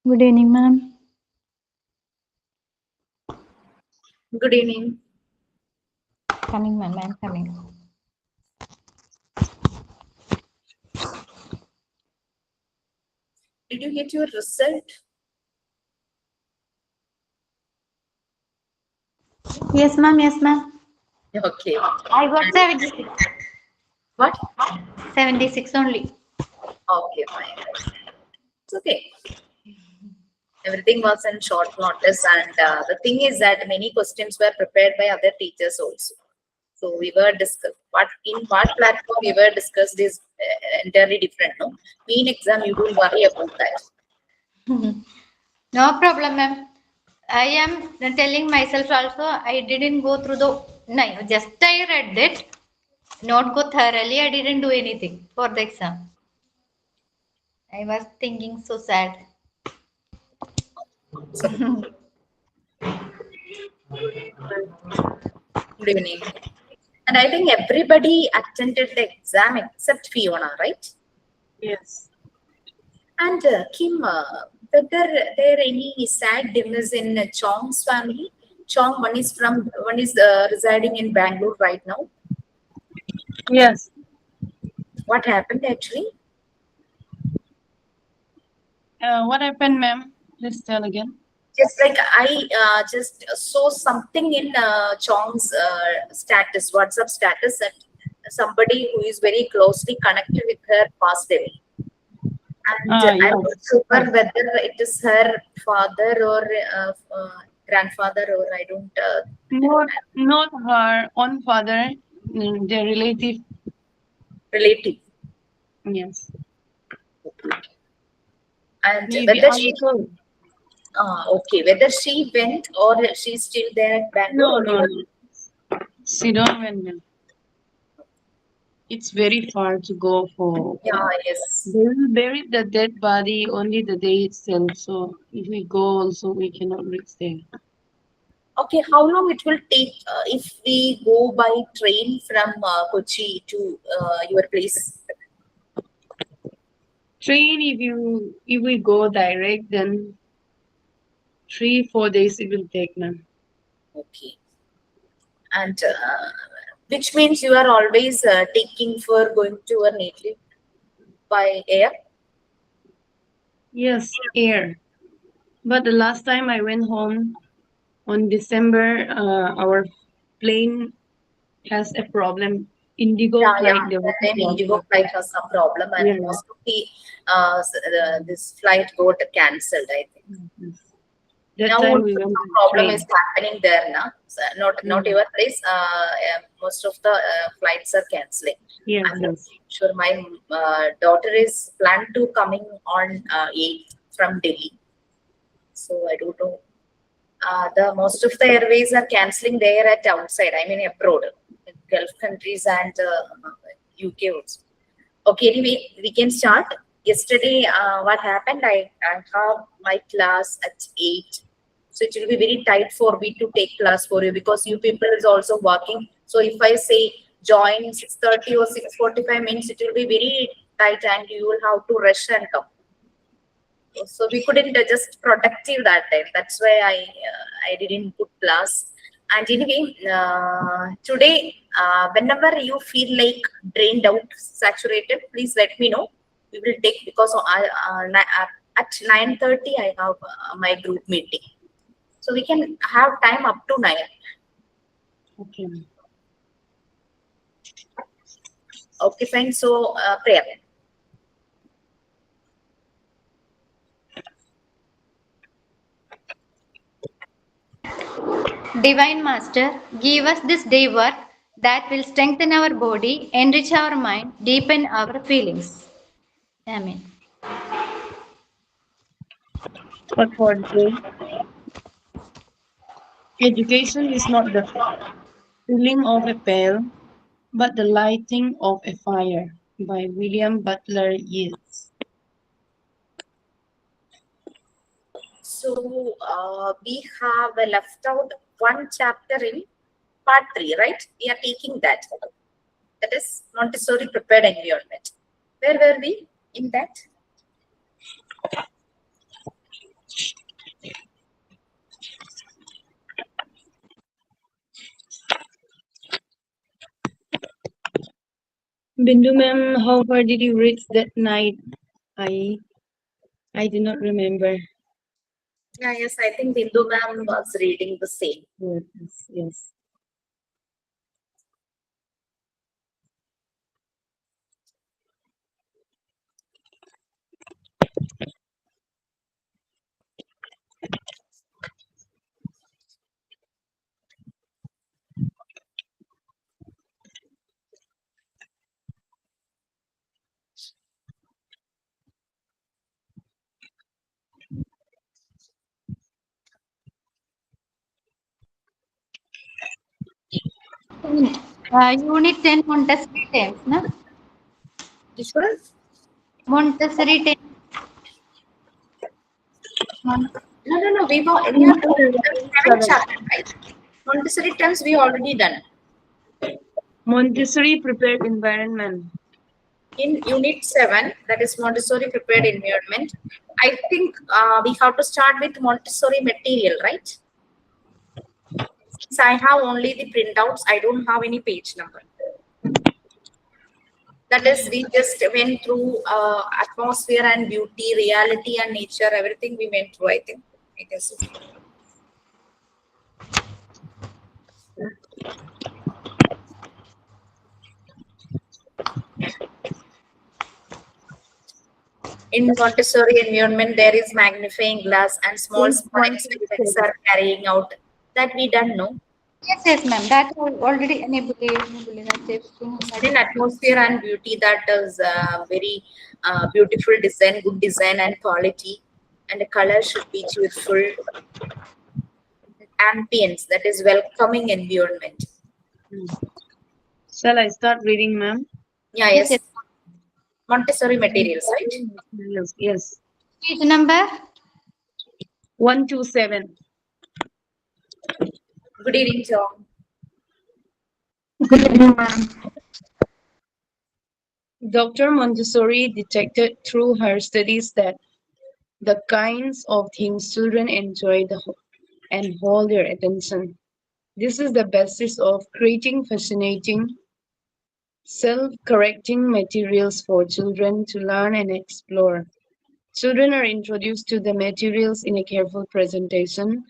Good evening, ma'am. Good evening. Coming, ma'am. I'm coming. Did you get your result? Yes, ma'am. Yes, ma'am. Okay. I got 76. What? 76 only. Okay, fine. It's okay. Everything was in short notice, and the thing is that many questions were prepared by other teachers also. So we were discussed what platform we were discussed is entirely different. No, main exam you don't worry about that. No problem, ma'am. I am telling myself also I didn't go through the. No, just I read it. Not go thoroughly. I didn't do anything for the exam. I was thinking so sad. So good evening. And I think everybody attended the exam except Fiona, right? Yes. And Kim, whether there any sad dinners in Chong's family? Chong, one is residing in Bangalore right now. Yes. What happened actually? What happened, ma'am? Please tell again. Just like I just saw something in Chong's status, WhatsApp status, that somebody who is very closely connected with her passed away. And I'm Yes. not sure whether it is her father or grandfather, or I don't. Not her own father, the relative. Relative. Yes. And Maybe whether she, uncle. okay, whether she went or she's still there at Bangalore, No, or no, no. She don't went, ma'am. It's very far to go for. yeah, yes. They will bury the dead body only the day itself. So if we go also, we cannot reach there. Okay, how long it will take if we go by train from Kochi to your place? Train, if we go direct, then 3-4 days it will take, ma'am. Okay, and which means you are always taking for going to your native by air. Yes, air. But the last time I went home on December, our plane has a problem. Indigo Yeah, flight, yeah. there was a Then Indigo problem. flight has some problem, and Yeah. most of the this flight got cancelled, I think. Yes. That Now time also we went some by problem is train. happening there now. So not Mm. your place. Most of the flights are cancelling. Yes, I'm not yes. sure. My daughter is planned to coming on 8th from Delhi. So I don't know. The most of the airways are cancelling there at outside. I mean abroad, in Gulf countries and UK also. Okay, anyway, we can start. Yesterday, what happened? I have my class at 8. So it will be very tight for me to take class for you because you people is also working. So if I say join 6:30 or 6:45 means it will be very tight and you will have to rush and come. So we couldn't just productive that time. That's why I didn't put class. And anyway, today, whenever you feel like drained out, saturated, please let me know. We will take because at 9:30 I have my group meeting, so we can have time up to 9. Okay. Okay, fine. So prayer. Divine Master, give us this day work that will strengthen our body, enrich our mind, deepen our feelings. Amen. But for today, education is not the filling of a pail, but the lighting of a fire by William Butler Yeats. So we have left out one chapter in part 3, right? We are taking that. That is Montessori prepared environment. Where were we in that? Bindu ma'am, how far did you reach that night? I I do not remember. Yeah, yes, I think Bindu ma'am was reading the same. Yes, yes. Unit 10 Montessori times, na? Which one? Montessori times. No, no, no. We are having chapter, right? Montessori terms we already done. Montessori prepared environment. In Unit 7, that is Montessori prepared environment, I think we have to start with Montessori material, right? Since I have only the printouts, I don't have any page number. That is, we just went through atmosphere and beauty, reality and nature, everything we went through, I think. I guess. In Montessori environment, there is magnifying glass and small Page small experiments 127. are carrying out that we don't know. Yes, yes, ma'am. That already Then atmosphere and beauty, that is very beautiful design, good design and quality, and the color should be cheerful. Ambience, that is welcoming environment. Shall I start reading, ma'am? Yeah, Yes, yes. yes. Montessori materials, right? Montessori materials. Yes. Page number. 127. Good evening, John. Good evening, ma'am. Dr. Montessori detected through her studies that the kinds of things children enjoy and hold their attention. This is the basis of creating fascinating, self correcting materials for children to learn and explore. Children are introduced to the materials in a careful presentation.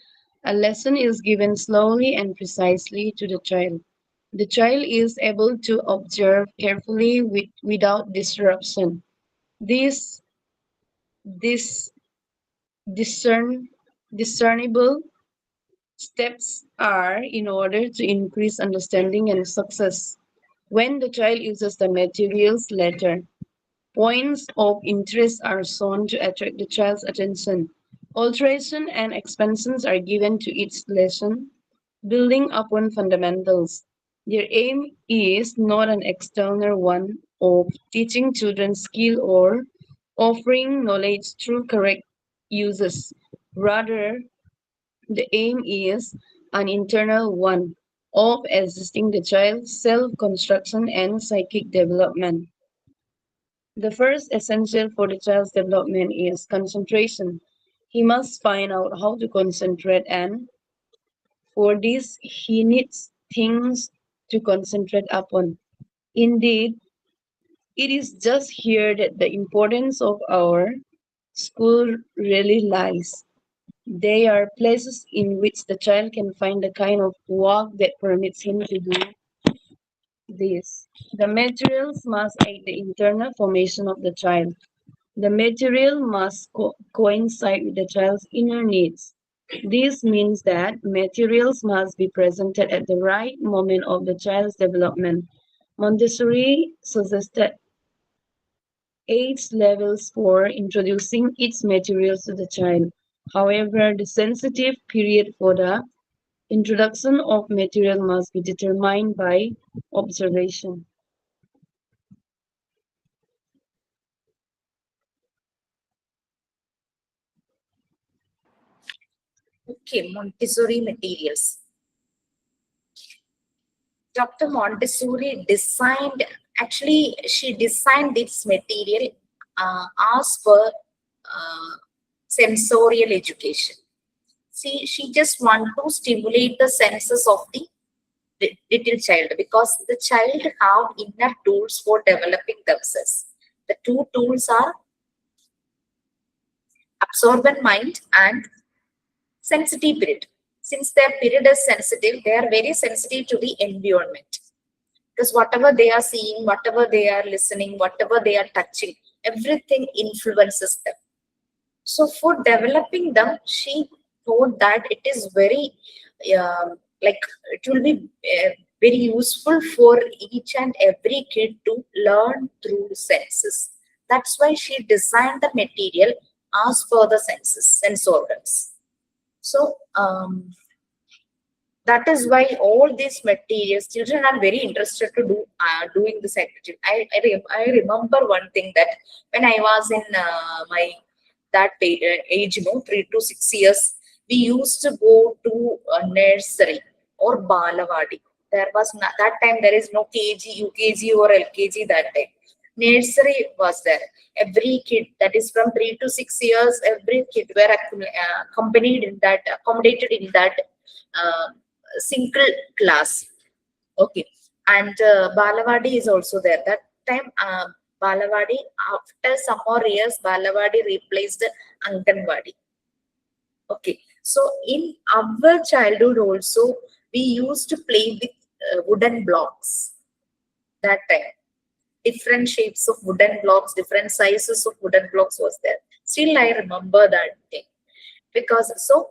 A lesson is given slowly and precisely to the child. The child is able to observe carefully without disruption. These this discernible steps are in order to increase understanding and success. When the child uses the materials later, points of interest are shown to attract the child's attention. Alteration and expansions are given to each lesson, building upon fundamentals. Their aim is not an external one of teaching children skill or offering knowledge through correct uses. Rather, the aim is an internal one of assisting the child's self construction and psychic development. The first essential for the child's development is concentration. He must find out how to concentrate, and for this, he needs things to concentrate upon. Indeed, it is just here that the importance of our school really lies. They are places in which the child can find the kind of work that permits him to do this. The materials must aid the internal formation of the child. The material must coincide with the child's inner needs. This means that materials must be presented at the right moment of the child's development. Montessori suggested age levels for introducing its materials to the child. However, the sensitive period for the introduction of material must be determined by observation. Okay, Montessori materials. Dr. Montessori designed, actually, she designed this material as per sensorial education. See, she just want to stimulate the senses of the the little child, because the child have inner tools for developing themselves. The two tools are absorbent mind and sensitive period. Since their period is sensitive, they are very sensitive to the environment, because whatever they are seeing, whatever they are listening, whatever they are touching, everything influences them. So for developing them, she thought that it is very like it will be very useful for each and every kid to learn through senses. That's why she designed the material as per the senses, sense organs. So that is why all these materials, children are very interested to do doing this activity. I remember one thing, that when I was in my that age, 3 to 6 years, we used to go to nursery or balawadi. There was not, that time there is no KG, UKG or LKG that time. Nursery was there. Every kid, that is from 3 to 6 years, every kid were accompanied in that, accommodated in that uh, single class. Okay. And Balawadi is also there. That time, Balawadi, after some more years, Balawadi replaced Anganwadi. Okay. So in our childhood also, we used to play with wooden blocks that time. Different shapes of wooden blocks, different sizes of wooden blocks was there. Still, I remember that thing, because so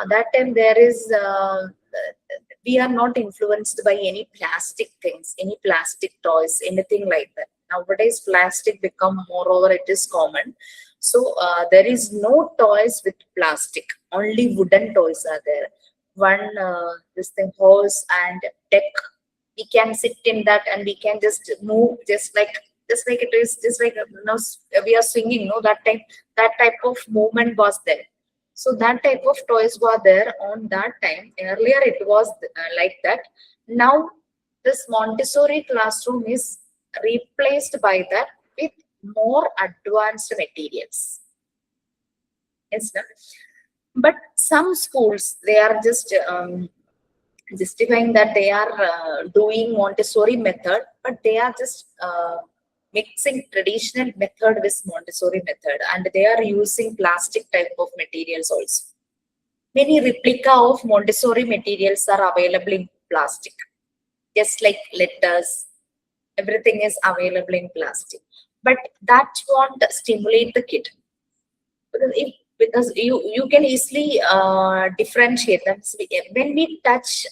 that time there is we are not influenced by any plastic things, any plastic toys, anything like that. Nowadays plastic become, moreover it is common. So there is no toys with plastic, only wooden toys are there. One this thing, horse and deck, we can sit in that and we can just move, just like it is, just like we are swinging, no, that type of movement was there. So that type of toys were there on that time. Earlier it was like that. Now this Montessori classroom is replaced by that with more advanced materials. Yes, sir. But some schools, they are just justifying that they are doing Montessori method, but they are just mixing traditional method with Montessori method, and they are using plastic type of materials also. Many replica of Montessori materials are available in plastic, just like letters. Everything is available in plastic, but that won't stimulate the kid, because you can easily differentiate that. When we touch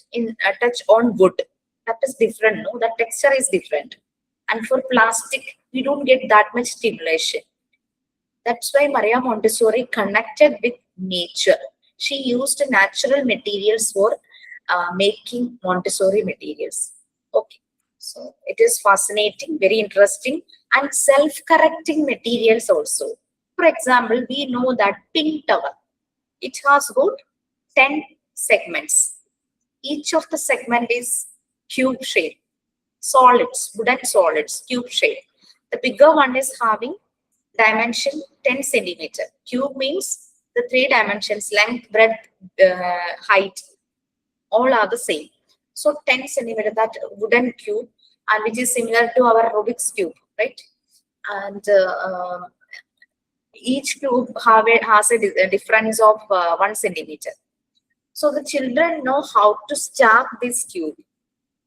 on wood, that is different, no, that texture is different, and for plastic we don't get that much stimulation. That's why Maria Montessori connected with nature. She used natural materials for making Montessori materials. Okay, so it is fascinating, very interesting, and self-correcting materials also. For example, we know that pink tower, it has got 10 segments. Each of the segment is cube shape, solids, wooden solids, cube shape. The bigger one is having dimension 10 centimeter. Cube means the three dimensions, length, breadth, height, all are the same. So 10 centimeter, that wooden cube, and which is similar to our Rubik's cube, right? And each cube has a difference of 1 centimeter. So the children know how to stack this cube.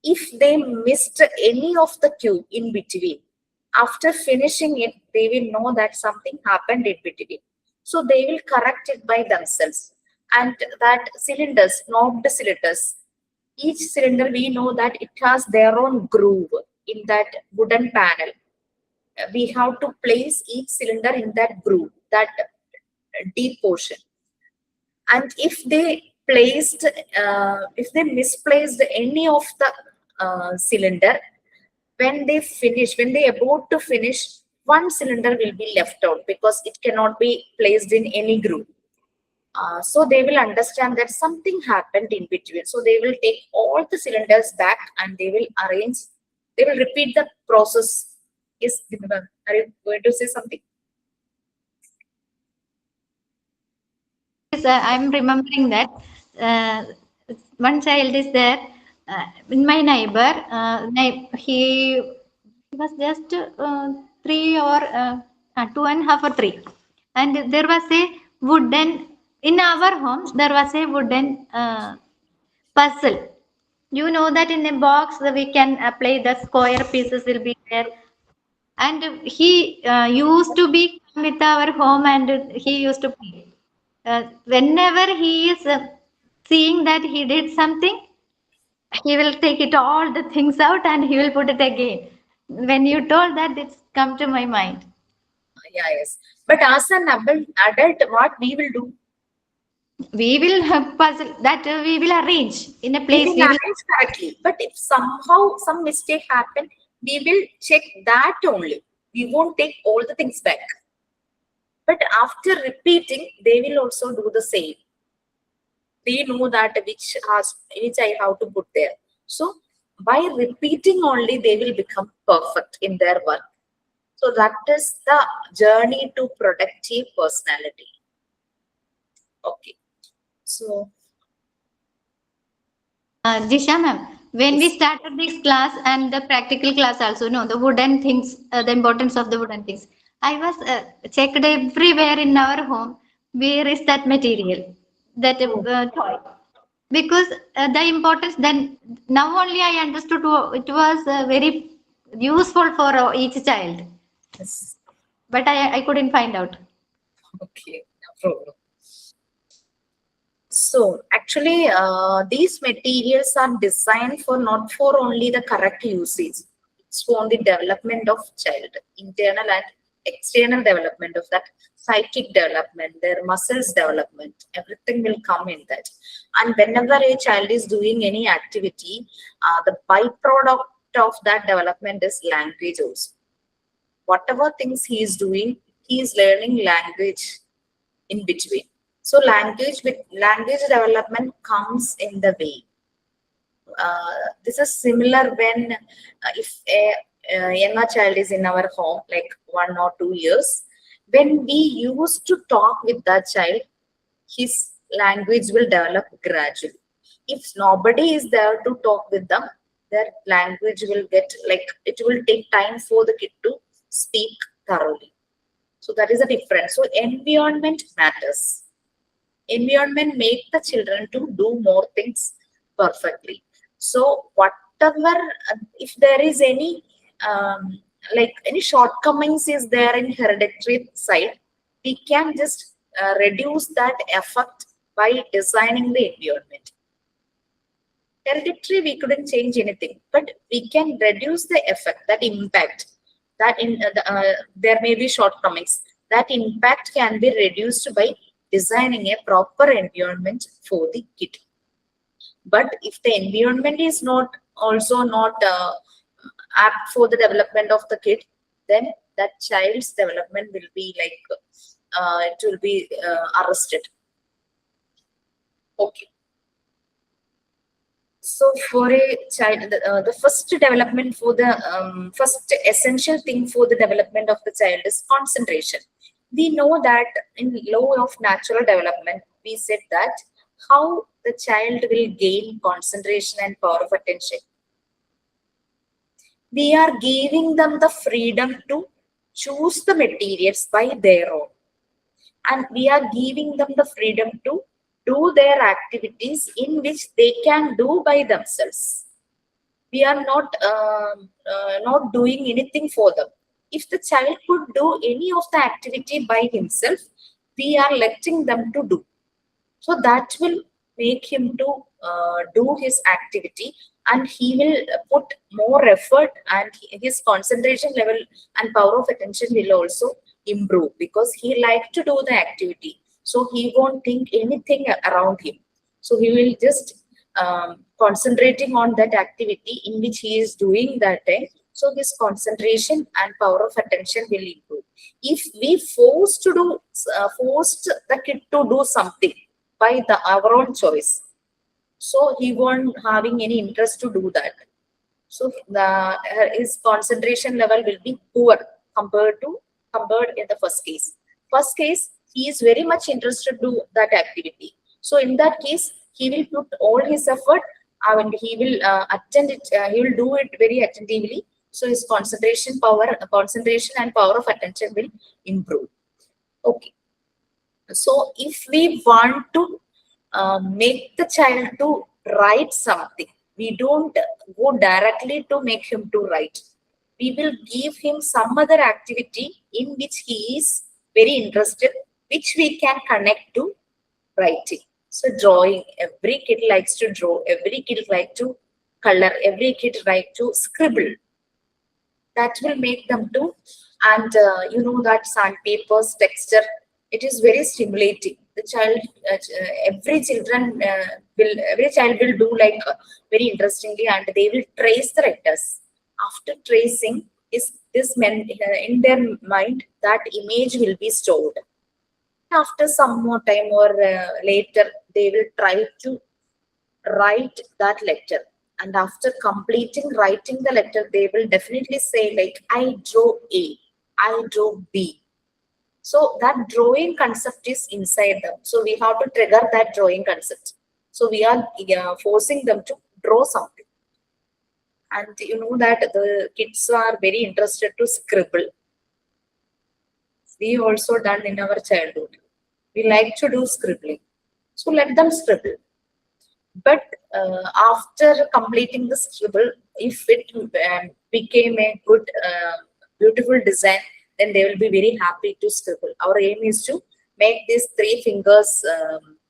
If they missed any of the cube in between, after finishing it, they will know that something happened in between. So they will correct it by themselves. And that cylinders, knobbed cylinders, each cylinder we know that it has their own groove in that wooden panel. We have to place each cylinder in that groove, that deep portion. And if they misplaced any of the cylinder, when they about to finish, one cylinder will be left out because it cannot be placed in any groove. So they will understand that something happened in between. So they will take all the cylinders back and they will arrange. They will repeat the process. Yes, Vinod, are you going to say something? Yes, I'm remembering that uh, one child is there. in my neighbor, he was just 2.5 or 3, and there was a wooden in our home. There was a wooden puzzle. You know that in a box we can play the square pieces will be there, and he used to be with our home, and he used to play. Whenever he is seeing that he did something, he will take it all the things out and he will put it again. When you told that, it's come to my mind. Yeah, yes. But as an adult, what we will do? We will puzzle that, we will arrange in a We place. will We will. arrange correctly. But if somehow some mistake happen, we will check that only. We won't take all the things back. But after repeating, they will also do the same. They know that which I have to put there. So by repeating only, they will become perfect in their work. So that is the journey to productive personality. Okay. So Jisha ma'am, when we yes. started this class and the practical class also, no, the wooden things, the importance of the wooden things. I was checked everywhere in our home. Where is that material, that Oh, toy? Because the importance then now only I understood it was very useful for each child, yes. but I couldn't find out. Okay. No problem. So actually, these materials are designed for not for only the correct usage. It's for the development of child, internal and external development of that psychic development, their muscles development, everything will come in that. And whenever a child is doing any activity, the byproduct of that development is language also. Whatever things he is doing, he is learning language in between. So language development comes in the way. This is similar when if a younger child is in our home, like 1 or 2 years, when we used to talk with that child, his language will develop gradually. If nobody is there to talk with them, their language will get like it will take time for the kid to speak thoroughly. So that is a difference. So environment matters. Environment make the children to do more things perfectly. So whatever, if there is any um, like any shortcomings is there in hereditary side, we can just reduce that effect by designing the environment. Hereditary we couldn't change anything, but we can reduce the effect, that impact, that there may be shortcomings, that impact can be reduced by designing a proper environment for the kid. But if the environment is not also not apt for the development of the kid, then that child's development will be like it will be arrested. Okay. So for a child, the first development for the first essential thing for the development of the child is concentration. We know that in law of natural development, we said that how the child will gain concentration and power of attention. We are giving them the freedom to choose the materials by their own, and we are giving them the freedom to do their activities in which they can do by themselves. We are not doing anything for them. If the child could do any of the activity by himself, we are letting them to do. So that will make him to do his activity, and he will put more effort, and his concentration level and power of attention will also improve because he like to do the activity. So he won't think anything around him. So he will just concentrating on that activity in which he is doing that time. So his concentration and power of attention will improve. If we forced the kid to do something by our own choice, so he won't having any interest to do that. So his concentration level will be poor compared in the first case. First case, he is very much interested to that activity. So in that case, he will put all his effort and he will attend it. He will do it very attentively. So his concentration and power of attention will improve. Okay. So if we want to make the child to write something, we don't go directly to make him to write. We will give him some other activity in which he is very interested, which we can connect to writing. So drawing, every kid likes to draw, every kid like to color, every kid like to scribble. That will make them do. And you know that sandpaper's texture, it is very stimulating. The child, every child will do like very interestingly, and they will trace the letters. After tracing, is this meant in their mind that image will be stored. After some more time or later, they will try to write that letter, and after completing writing the letter, they will definitely say like, I drew A, I drew B. So that drawing concept is inside them, so we have to trigger that drawing concept. So we are forcing them to draw something. And you know that the kids are very interested to scribble. We also done in our childhood, we like to do scribbling, so let them scribble. But after completing the scribble, if it became a good beautiful design, then they will be very happy to scribble. Our aim is to make these three fingers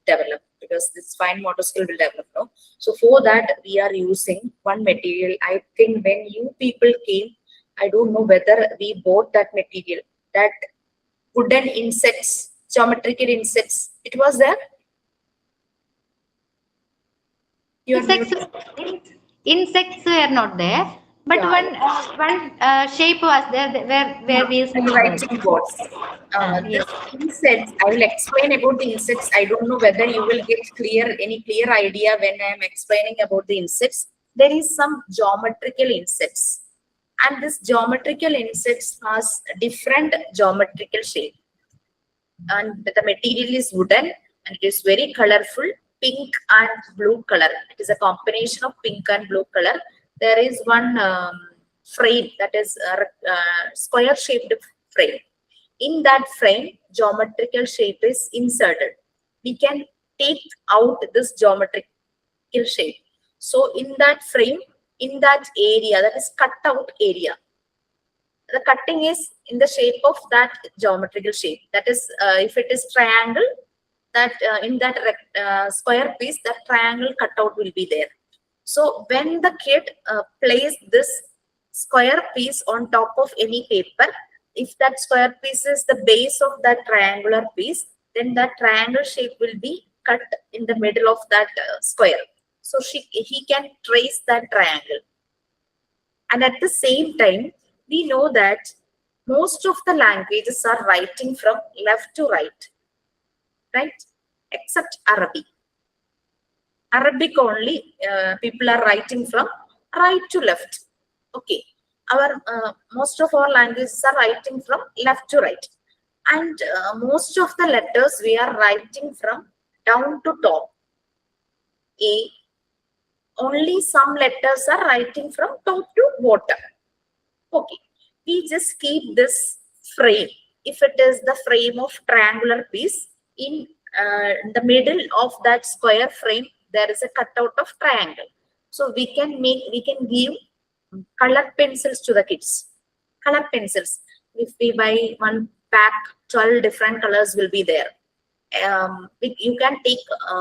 develop, because this fine motor skill will develop, no? So for that we are using one material. I think when you people came, I don't know whether we bought that material, that wooden insects, geometrical insects, it was there. You are Insects, mute. insects were not there, but Yeah, one shape was there where we used like to work. writing boards. Yes. This insects, I will explain about the insects. I don't know whether you will get any clear idea when I am explaining about the insects. There is some geometrical insects, and this geometrical insects has different geometrical shape, and the material is wooden, and it is very colorful, pink and blue color. It is a combination of pink and blue color. There is one frame, that is a square shaped frame. In that frame, geometrical shape is inserted. We can take out this geometrical shape. So in that frame, in that area, that is cut out area, the cutting is in the shape of that geometrical shape. That is, if it is triangle, that in that square piece, that triangle cutout will be there. So when the kid places this square piece on top of any paper, if that square piece is the base of that triangular piece, then that triangle shape will be cut in the middle of that square. So he can trace that triangle. And at the same time, we know that most of the languages are writing from left to right? Except Arabic. Arabic only people are writing from right to left. Okay. Our most of our languages are writing from left to right. And most of the letters we are writing from down to top. A. Only some letters are writing from top to bottom. Okay, we just keep this frame. If it is the frame of triangular piece, in the middle of that square frame, there is a cutout of triangle. So we can give colored pencils to the kids. Color pencils. If we buy one pack, 12 different colors will be there. You can take,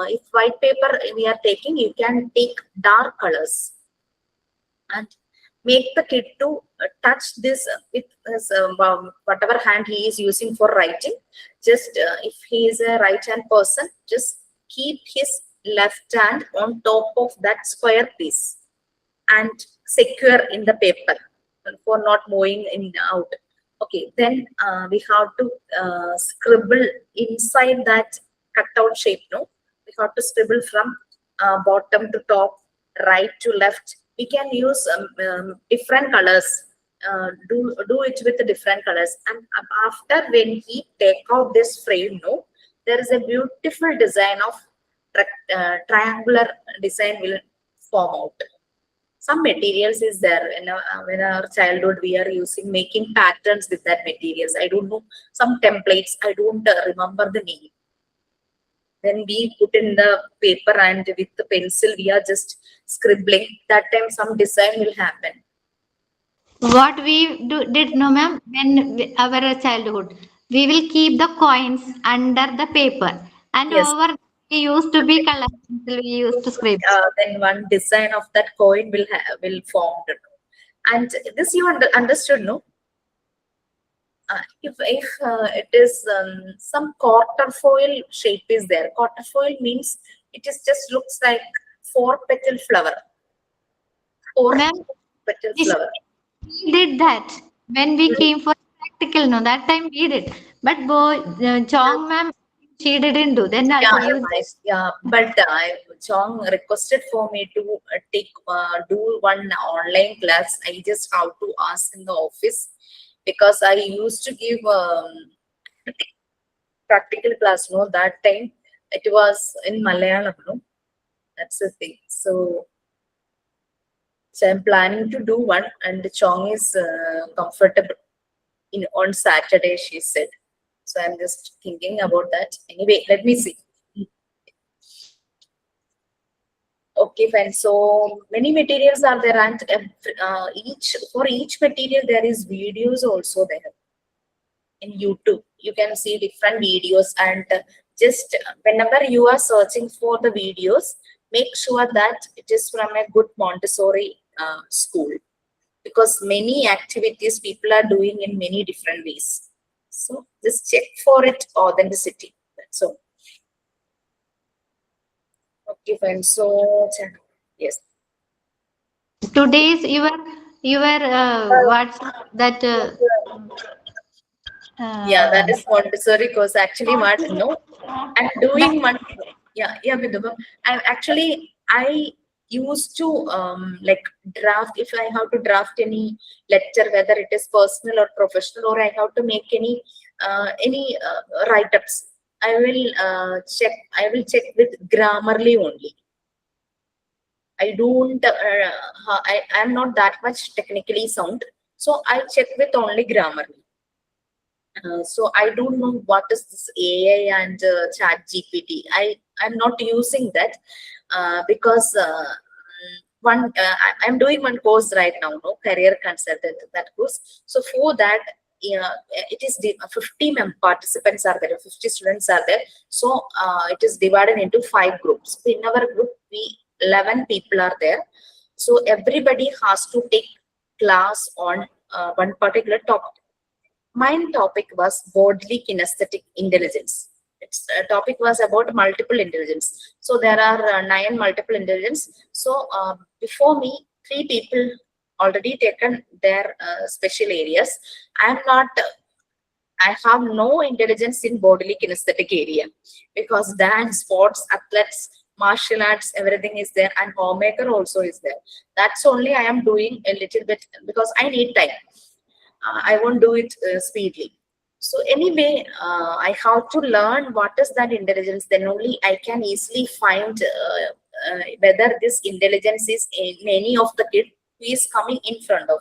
if white paper we are taking, you can take dark colors and make the kid to touch this with his, whatever hand he is using for writing. Just if he is a right hand person, just keep his left hand on top of that square piece and secure in the paper for not moving in and out. Okay, then we have to scribble inside that cutout shape. No, we have to scribble from bottom to top, right to left. We can use different colors. Do it with the different colors. And after, when he take out this frame, no, there is a beautiful design of triangular design will form out. Some materials is there when our childhood we are using making patterns with that materials. I don't know some templates. I don't remember the name. Then we put in the paper and with the pencil we are just scribbling. That time some design will happen. What we did, no, ma'am, when our childhood, we will keep the coins under the paper, and Yes. over we used to be color pencil, we used to scribble. Then one design of that coin will form. And this you understood, no? If it is some quarter foil shape is there. Quarter foil means it is just looks like four petal flower. Four Ma'am, petal this, flower. we did that when we came for practical. No, that time we did. But Chong, ma'am, she didn't do. Then Yeah, also you. nice. Yeah, but Chong requested for me to take do one online class. I just have to ask in the office because I used to give practical class. No, that time it was in Malayalam. No, that's the thing. So I'm planning to do one, and Chong is comfortable in on Saturday. She said. So I'm just thinking about that. Anyway, let me see. Okay, fine. So many materials are there, and each for each material there is videos also there in YouTube. You can see different videos, and just whenever you are searching for the videos, make sure that it is from a good Montessori school because many activities people are doing in many different ways. So just check for it authenticity. So okay, fine. So yes. Today's your what's that Yeah, that uh, is Montessori course. Actually, what no, I'm doing one. Yeah, yeah, Vidubha. I used to like draft if I have to draft any lecture, whether it is personal or professional, or I have to make any write-ups. I will check. I will check with Grammarly only. I don't. I am not that much technically sound, so I check with only Grammarly. So I don't know what is this AI and Chat GPT. I'm not using that because I'm doing one course right now, no career consultant that course. So for that, yeah, it is 50 participants are there, 50 students are there. So it is divided into 5 groups. In our group, we 11 people are there. So everybody has to take class on one particular topic. My topic was bodily kinesthetic intelligence. Its topic was about multiple intelligence. So there are 9 multiple intelligence. So before me 3 people already taken their special areas. I'm not I have no intelligence in bodily kinesthetic area because dance, sports, athletics, martial arts, everything is there, and homemaker also is there. That's only I am doing a little bit because I need time. I won't do it speedily. So anyway, I have to learn what is that intelligence. Then only I can easily find whether this intelligence is in any of the kid who is coming in front of.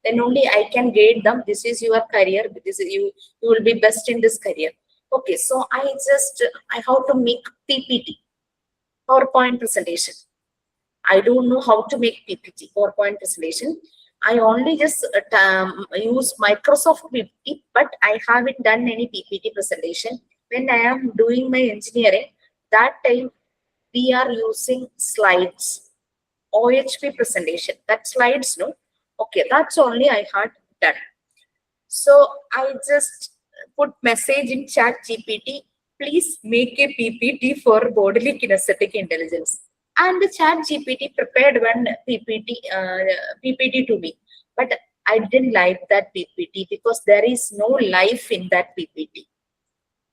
Then only I can guide them. This is your career. This is you. You will be best in this career. Okay, so I have to make PPT, PowerPoint presentation. I don't know how to make PPT, PowerPoint presentation. I only just use Microsoft PPT, but I haven't done any PPT presentation. When I am doing my engineering, that time we are using slides, OHP presentation. That slides, no? Okay, that's only I had done. So I just put message in Chat GPT. Please make a PPT for bodily kinesthetic intelligence. And the Chat GPT prepared one PPT to me, but I didn't like that PPT because there is no life in that PPT,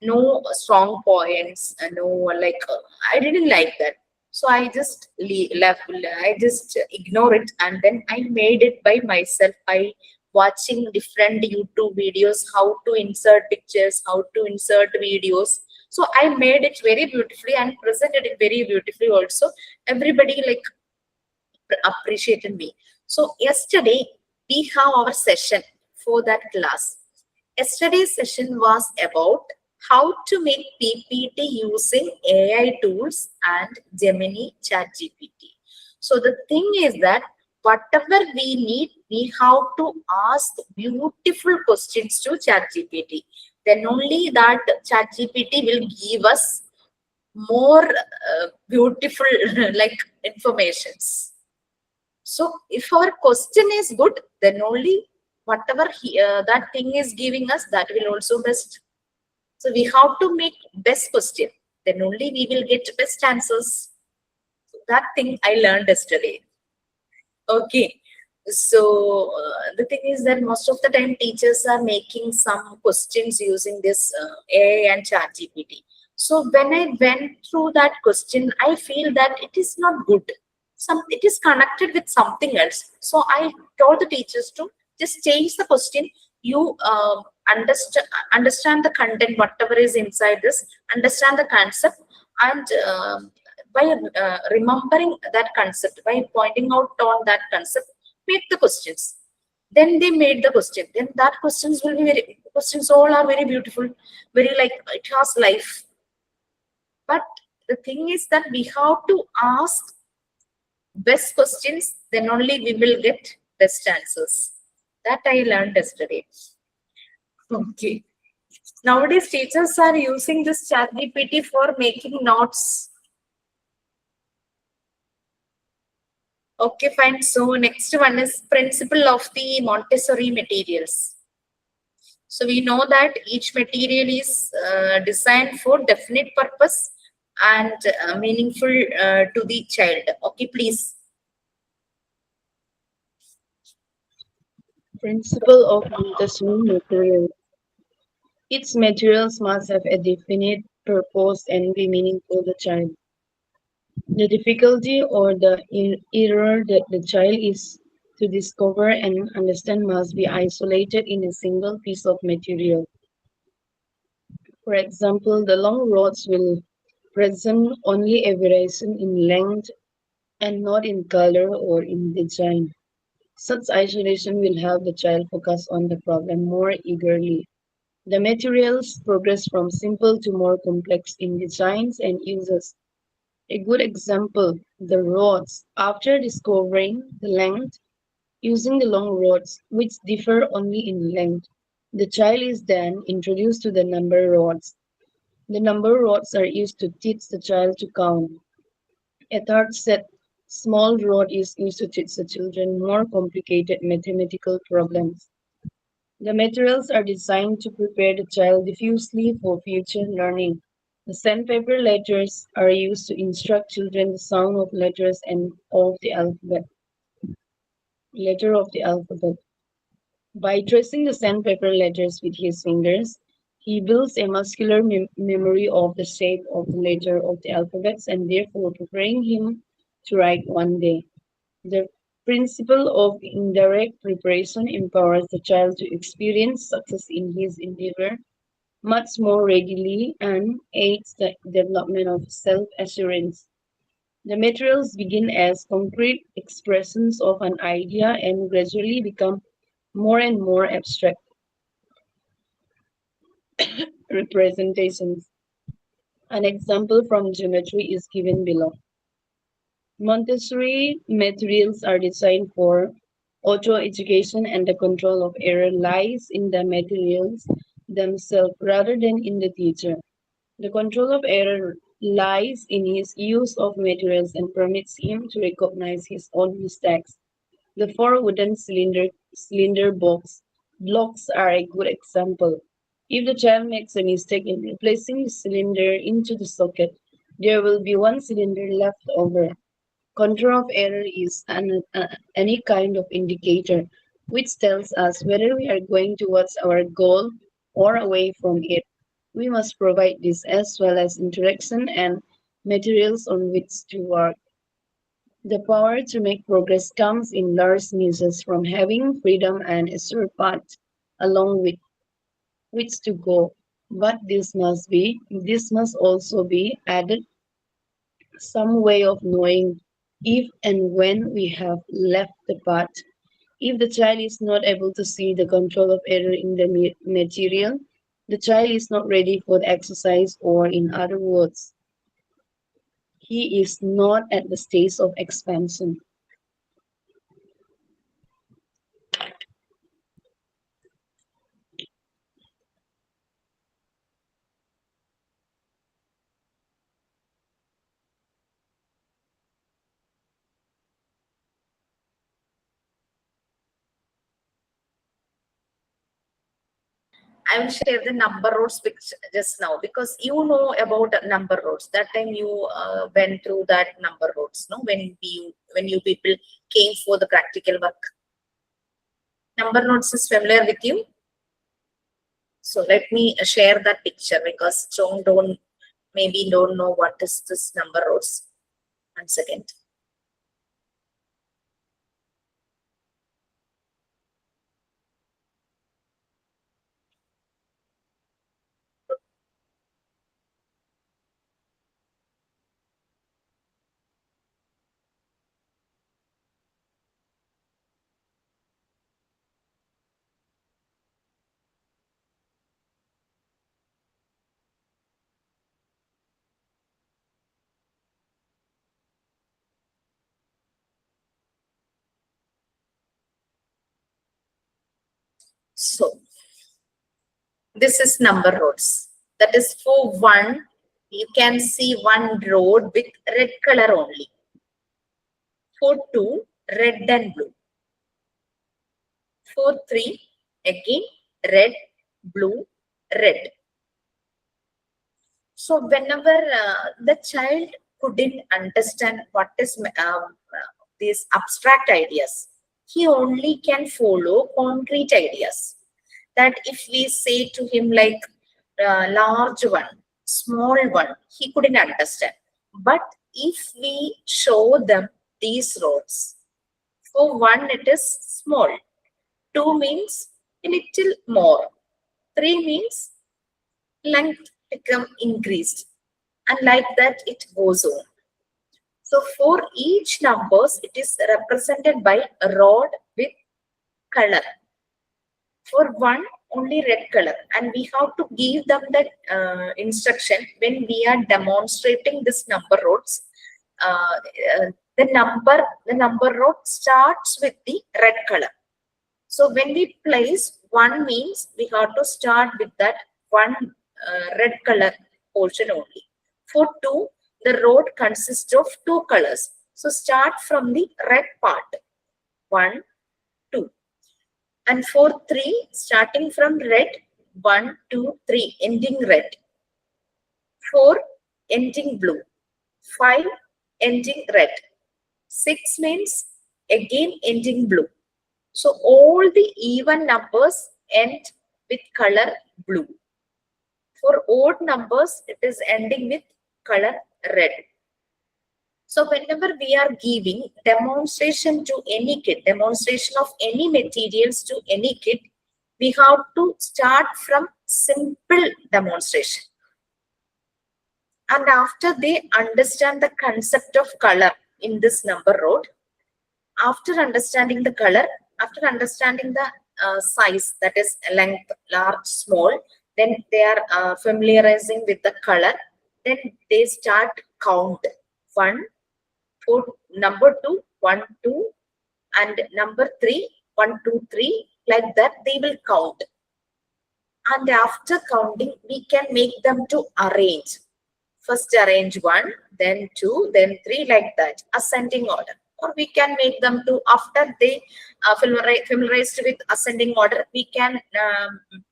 no strong points, no like I didn't like that. So I just left. I just ignore it, and then I made it by myself by watching different YouTube videos, how to insert pictures, how to insert videos. So I made it very beautifully and presented it very beautifully. Also, everybody like appreciated me. So yesterday we have our session for that class. Yesterday's session was about how to make PPT using AI tools and Gemini ChatGPT. So the thing is that whatever we need, we have to ask beautiful questions to ChatGPT. Then only that ChatGPT will give us more beautiful like informations. So if our question is good, then only whatever that thing is giving us, that will also best. So we have to make best question, then only we will get best answers. So that thing I learned yesterday. Okay. So the thing is that most of the time teachers are making some questions using this AI and ChatGPT. So when I went through that question, I feel that it is not good. It is connected with something else. So I told the teachers to just change the question. You understand the content, whatever is inside this, understand the concept, and by remembering that concept, by pointing out on that concept, make the questions. Then they made the question. Then that questions will be very, questions all are very beautiful, very like it has life. But the thing is that we have to ask best questions, then only we will get best answers. That I learned yesterday. Okay. Nowadays, teachers are using this chat GPT for making notes. Okay, fine. So next one is principle of the Montessori materials. So we know that each material is designed for definite purpose and meaningful to the child. Okay, please. Principle of Montessori material. Its materials must have a definite purpose and be meaningful to the child. The difficulty or the error that the child is to discover and understand must be isolated in a single piece of material. For example, the long rods will present only a variation in length and not in color or in design. Such isolation will help the child focus on the problem more eagerly. The materials progress from simple to more complex in designs and uses. A good example, the rods. After discovering the length, using the long rods, which differ only in length, the child is then introduced to the number rods. The number rods are used to teach the child to count. A third set, small rod, is used to teach the children more complicated mathematical problems. The materials are designed to prepare the child diffusely for future learning. The sandpaper letters are used to instruct children the sound of letters and of the alphabet. Letter of the alphabet. By tracing the sandpaper letters with his fingers, he builds a muscular memory of the shape of the letter of the alphabets and therefore preparing him to write one day. The principle of indirect preparation empowers the child to experience success in his endeavor much more readily and aids the development of self assurance. The materials begin as concrete expressions of an idea and gradually become more and more abstract representations. An example from geometry is given below. Montessori materials are designed for auto education, and the control of error lies in the materials themselves rather than in the teacher. The control of error lies in his use of materials and permits him to recognize his own mistakes. The four wooden cylinder blocks are a good example. If the child makes a mistake in replacing the cylinder into the socket, there will be one cylinder left over. Control of error is any kind of indicator which tells us whether we are going towards our goal or away from it. We must provide this as well as interaction and materials on which to work. The power to make progress comes in large measures from having freedom and a sure path along with which to go. But this must also be added some way of knowing if and when we have left the path. If the child is not able to see the control of error in the material, the child is not ready for the exercise, or in other words, he is not at the stage of expansion. I will share the number roads picture just now because you know about number roads. That time you went through that number roads, no? When you people came for the practical work. Number nodes is familiar with you. So let me share that picture because Chong maybe don't know what is this number roads. 1 second. So this is number roads. That is for one, you can see one road with red color only. For two, red and blue. For three, again red, blue, red. So whenever the child couldn't understand what is these abstract ideas, he only can follow concrete ideas. That if we say to him like large one, small one, he couldn't understand. But if we show them these roads, for one it is small, two means a little more, three means length become increased, and like that it goes on. So for each numbers, it is represented by a rod with color. For one, only red color, and we have to give them that instruction when we are demonstrating this number roads. Uh, the number road starts with the red color. So when we place one means we have to start with that one red color portion only. For two, the road consists of two colors. So start from the red part, 1, 2. And for three, starting from red, 1, 2, 3, ending red. 4, ending blue. 5, ending red. 6 means again ending blue. So all the even numbers end with color blue. For odd numbers, it is ending with color red. So whenever we are giving demonstration to any kid, demonstration of any materials to any kid, we have to start from simple demonstration. And after they understand the concept of color in this number road, after understanding the color, after understanding the size, that is length, large, small, then they are familiarizing with the color, then they start count 1, for number 2, 1, 2, and number 3, 1, 2, 3, like that they will count. And after counting, we can make them to arrange. First arrange 1, then 2, then 3, like that, ascending order. Or we can make them to, after they familiarized with ascending order, we can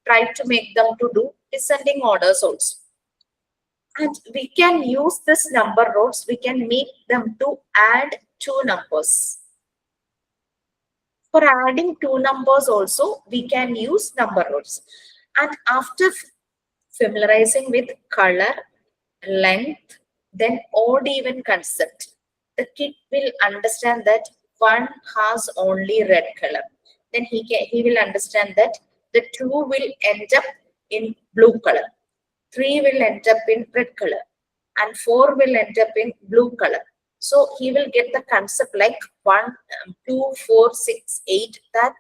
try to make them to do descending orders also. And we can use this number roads, we can make them to add two numbers. For adding two numbers also, we can use number roads. And after familiarizing with color, length, then odd even concept, the kid will understand that one has only red color. Then he will understand that the two will end up in blue color, 3 will end up in red color, and 4 will end up in blue color. So he will get the concept like 1, 2, 4, 6, 8. That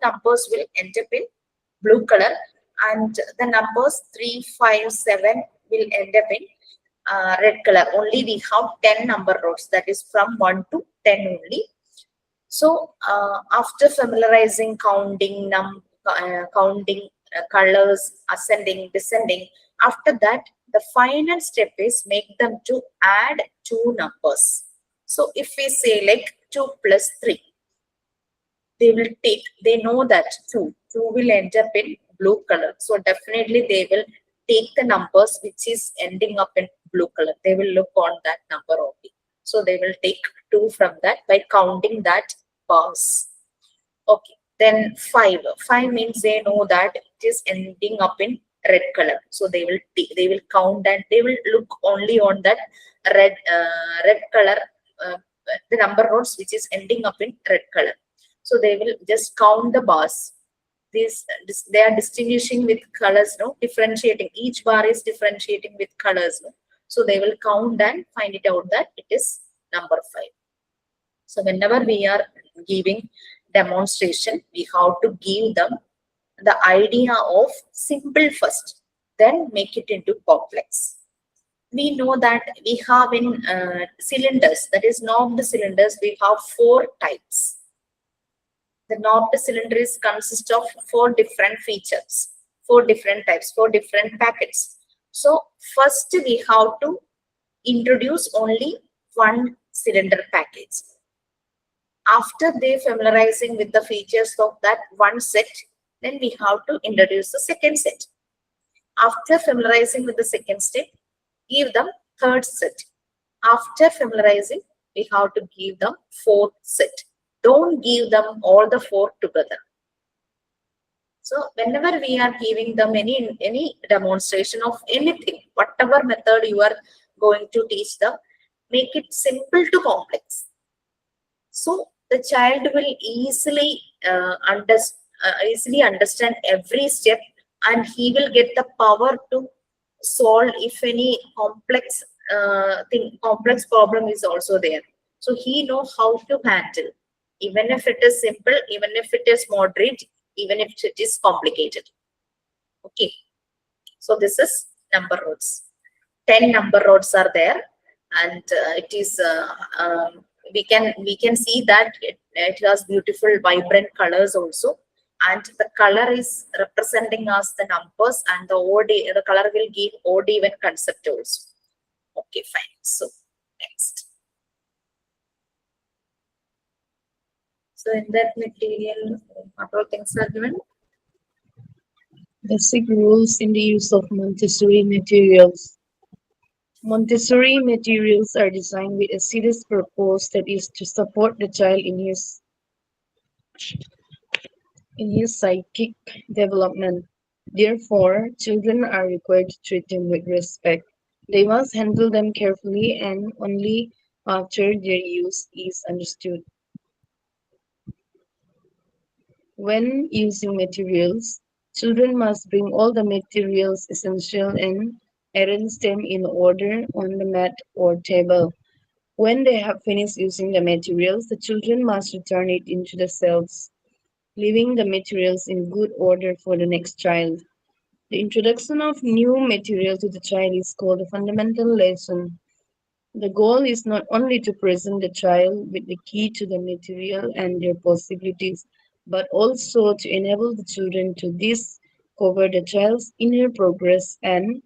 numbers will end up in blue color, and the numbers 3, 5, 7 will end up in red color. Only we have 10 number rows, that is from 1 to 10 only. So after familiarizing counting colors, ascending, descending, after that, the final step is make them to add two numbers. So if we say like 2 plus 3, they know that 2 will end up in blue color. So definitely they will take the numbers which is ending up in blue color. They will look on that number only. So they will take 2 from that by counting that bars. Okay, then 5. 5 means they know that it is ending up in red color. So they will count and they will look only on that red color, uh, the number rows which is ending up in red color. So they will just count the bars. They are distinguishing with colors, no, differentiating. Each bar is differentiating with colors, no. So they will count and find it out that it is number 5. So whenever we are giving demonstration, we have to give them the idea of simple first, then make it into complex. We know that we have in cylinders, that is knobbed cylinders, we have 4 types. The knobbed cylinder is consist of 4 different features, 4 different types, 4 different packets. So first we have to introduce only one cylinder package. After they familiarizing with the features of that one set, then we have to introduce the second set. After familiarizing with the second step, give them third set. After familiarizing, we have to give them fourth set. Don't give them all the 4 together. So whenever we are giving them any demonstration of anything, whatever method you are going to teach them, make it simple to complex. So the child will easily understand every step, and he will get the power to solve if any complex problem is also there. So he know how to handle, even if it is simple, even if it is moderate, even if it is complicated. Okay. So this is number roads. 10 number roads are there, and it is we can see that it has beautiful vibrant colors also, and the color is representing us the numbers, and the color will give odd even concept also. Okay, fine. So next. So in that material, what all things are given? Basic rules in the use of Montessori materials. Montessori materials are designed with a serious purpose, that is to support the child in his psychic development. Therefore, children are required to treat them with respect. They must handle them carefully and only after their use is understood. When using materials, children must bring all the materials essential and arrange them in order on the mat or table. When they have finished using the materials, the children must return it into the cells, leaving the materials in good order for the next child. The introduction of new material to the child is called a fundamental lesson. The goal is not only to present the child with the key to the material and their possibilities, but also to enable the children to discover the child's inner progress and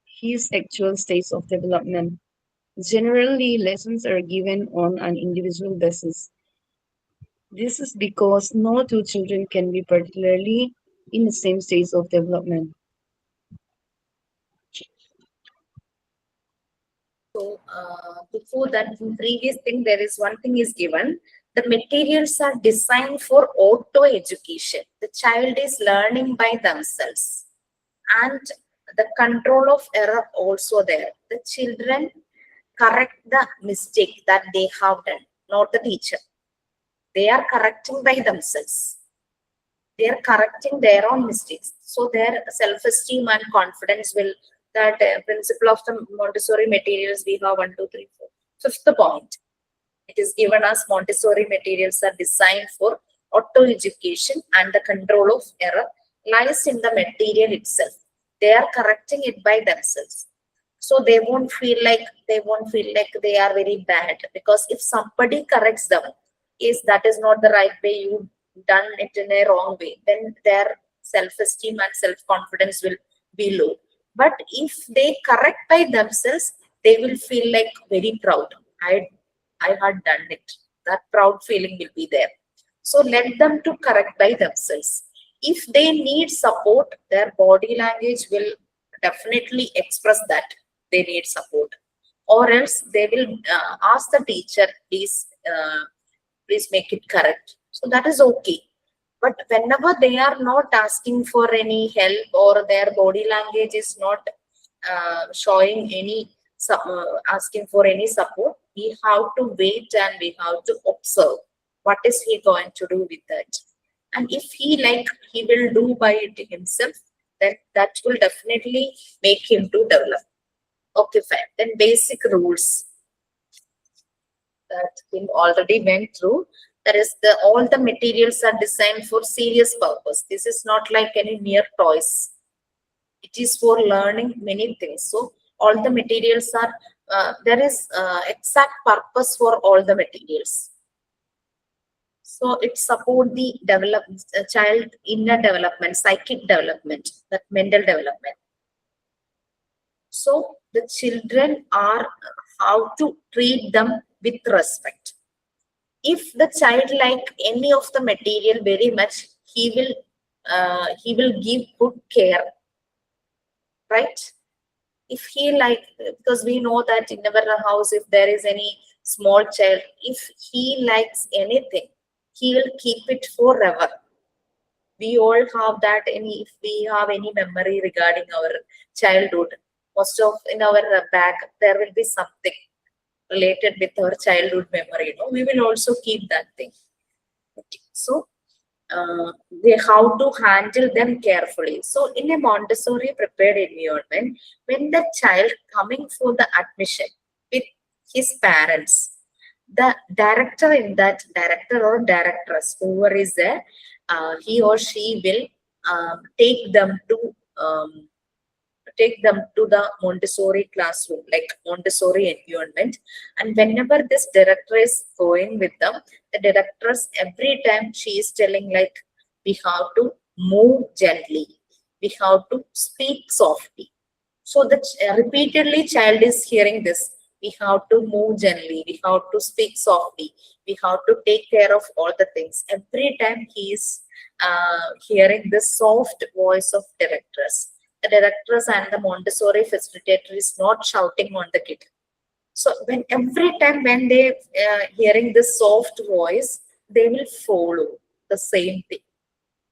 his actual stage of development. Generally, lessons are given on an individual basis. This is because no two children can be particularly in the same stage of development. So before that, in previous thing, there is one thing is given. The materials are designed for auto education. The child is learning by themselves, and the control of error also there. The children correct the mistake that they have done, not the teacher. They are correcting by themselves. They are correcting their own mistakes. So their self-esteem and confidence will, that principle of the Montessori materials, we have 1, 2, 3, 4. Fifth point, it is given as Montessori materials are designed for auto-education and the control of error lies in the material itself. They are correcting it by themselves. So they won't feel like they are very bad, because if somebody corrects them, is that is not the right way, you done it in a wrong way, then their self-esteem and self-confidence will be low. But if they correct by themselves, they will feel like very proud. I had done it. That proud feeling will be there. So let them to correct by themselves. If they need support, their body language will definitely express that they need support. Or else they will ask the teacher, please make it correct. So that is okay. But whenever they are not asking for any help, or their body language is not showing any asking for any support, we have to wait and we have to observe what is he going to do with that. And if he will do by it himself, then that will definitely make him to develop. Okay, fine. Then basic rules that we already went through. That is, the all the materials are designed for serious purpose. This is not like any mere toys. It is for learning many things. So all the materials are there is exact purpose for all the materials. So it support the child inner development, psychic development, that mental development. So the children are how to treat them with respect. If the child like any of the material very much, he will give good care, right? If he like, because we know that in our house, if there is any small child, if he likes anything, he will keep it forever. We all have that. Any If we have any memory regarding our childhood, most of in our back there will be something related with our childhood memory, we will also keep that thing. Okay. So they how to handle them carefully. So in a Montessori prepared environment, when the child coming for the admission with his parents, the director or directress, whoever is there, he or she will take them to um, the Montessori classroom, like Montessori environment. And whenever this director is going with them, the directress every time she is telling like, we have to move gently, we have to speak softly. So the repeatedly child is hearing this. We have to move gently. We have to speak softly. We have to take care of all the things. Every time he is hearing this soft voice of directress. The directress and the Montessori facilitator is not shouting on the kid. So when every time when they hearing this soft voice, they will follow the same thing.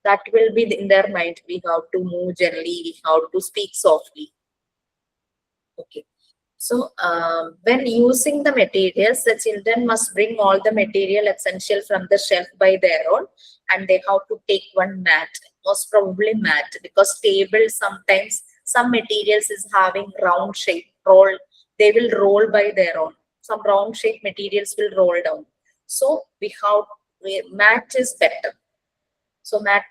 That will be in their mind. We have to move gently. We have to speak softly. Okay. So, when using the materials, the children must bring all the material essential from the shelf by their own, and they have to take one mat, most probably mat, because table sometimes some materials is having round shape roll. They will roll by their own. Some round shape materials will roll down. So mat is better. So mat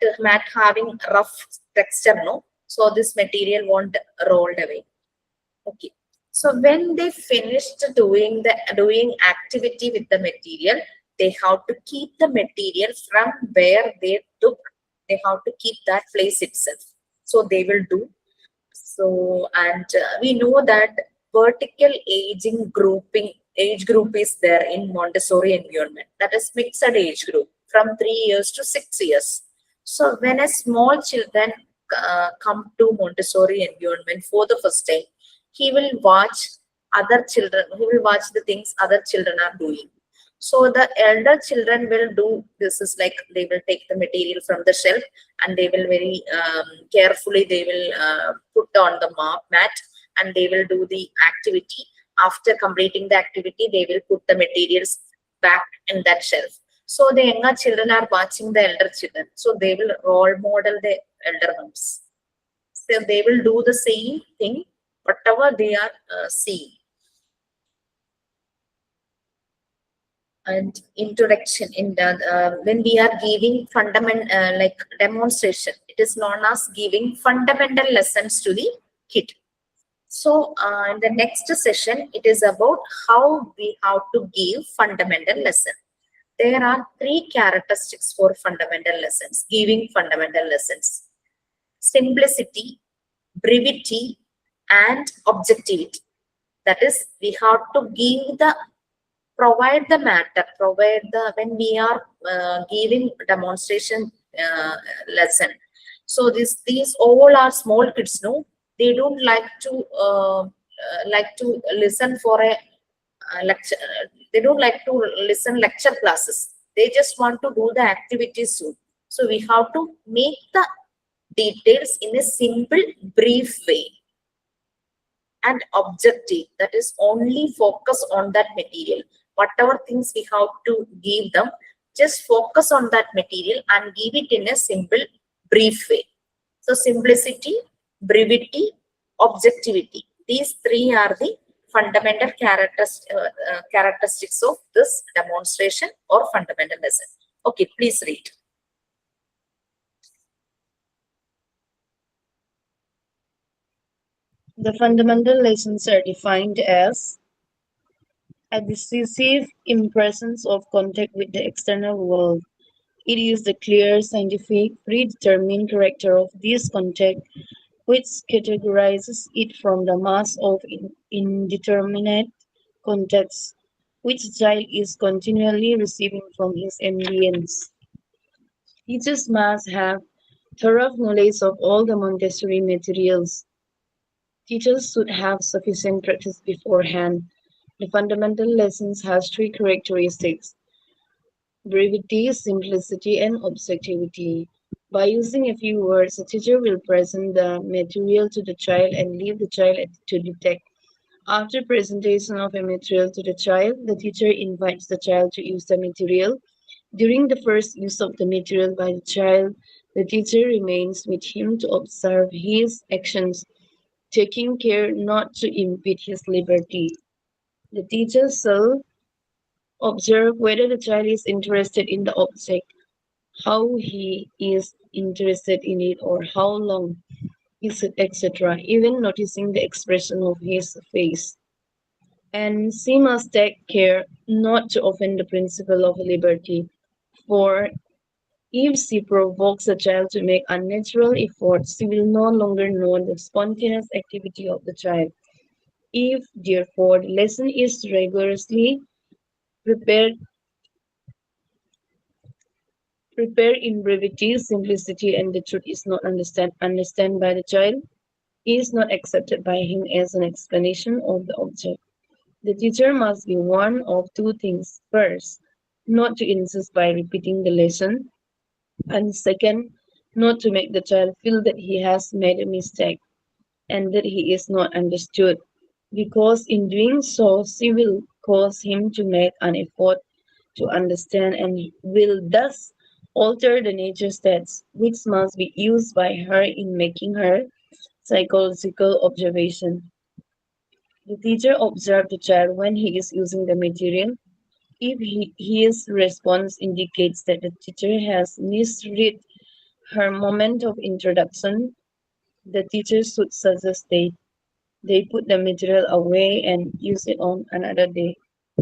having rough texture, no. So this material won't roll away. Okay. So when they finished doing activity with the material, they have to keep the material from where they took. They have to keep that place itself. So they will do. So, and we know that vertical age group is there in Montessori environment. That is mixed age group from 3 years to 6 years. So when a small children come to Montessori environment for the first time, he will watch other children. He will watch the things other children are doing. So the elder children will do this is like they will take the material from the shelf, and they will very carefully they will put on the mat, and they will do the activity. After completing the activity, they will put the materials back in that shelf. So the younger children are watching the elder children. So they will role model the elder ones. So they will do the same thing, whatever they are seeing. and introduction in the when we are giving fundamental like demonstration, it is known as giving fundamental lessons to the kid. So in the next session it is about how we have to give fundamental lesson. There are three characteristics for fundamental lessons, giving fundamental lessons: simplicity, brevity, and objectivity. That is, we have to give the provide the matter, provide the when we are giving demonstration lesson. So these all are small kids, no, they don't like to listen for a lecture. They don't like to listen lecture classes. They just want to do the activities soon. So we have to make the details in a simple, brief way, and objective, that is only focus on that material. Whatever things we have to give them, just focus on that material and give it in a simple, brief way. So simplicity, brevity, objectivity, these three are the fundamental characteristics of this demonstration or fundamental lesson. Okay, please read. The fundamental lessons are defined as a decisive impressions of contact with the external world. It is the clear, scientific, predetermined character of this contact which categorizes it from the mass of indeterminate contacts which the child is continually receiving from his ambience. Teachers must have thorough knowledge of all the Montessori materials. Teachers should have sufficient practice beforehand. The fundamental lessons have three characteristics: brevity, simplicity, and objectivity. By using a few words, the teacher will present the material to the child and leave the child to detect. After presentation of a material to the child, the teacher invites the child to use the material. During the first use of the material by the child, the teacher remains with him to observe his actions, taking care not to impede his liberty. The teacher shall observe whether the child is interested in the object, how he is interested in it, or how long is it, etc., even noticing the expression of his face. And she must take care not to offend the principle of liberty, for if she provokes a child to make unnatural efforts, she will no longer know the spontaneous activity of the child. If, therefore, the lesson is rigorously prepared, prepared in brevity, simplicity, and the truth is not understand by the child, is not accepted by him as an explanation of the object. The teacher must be one of two things. First, not to insist by repeating the lesson, and second, not to make the child feel that he has made a mistake and that he is not understood, because in doing so, she will cause him to make an effort to understand and will thus alter the nature states which must be used by her in making her psychological observation. The teacher observes the child when he is using the material. If his response indicates that the teacher has misread her moment of introduction, the teacher should suggest they put the material away and use it on another day.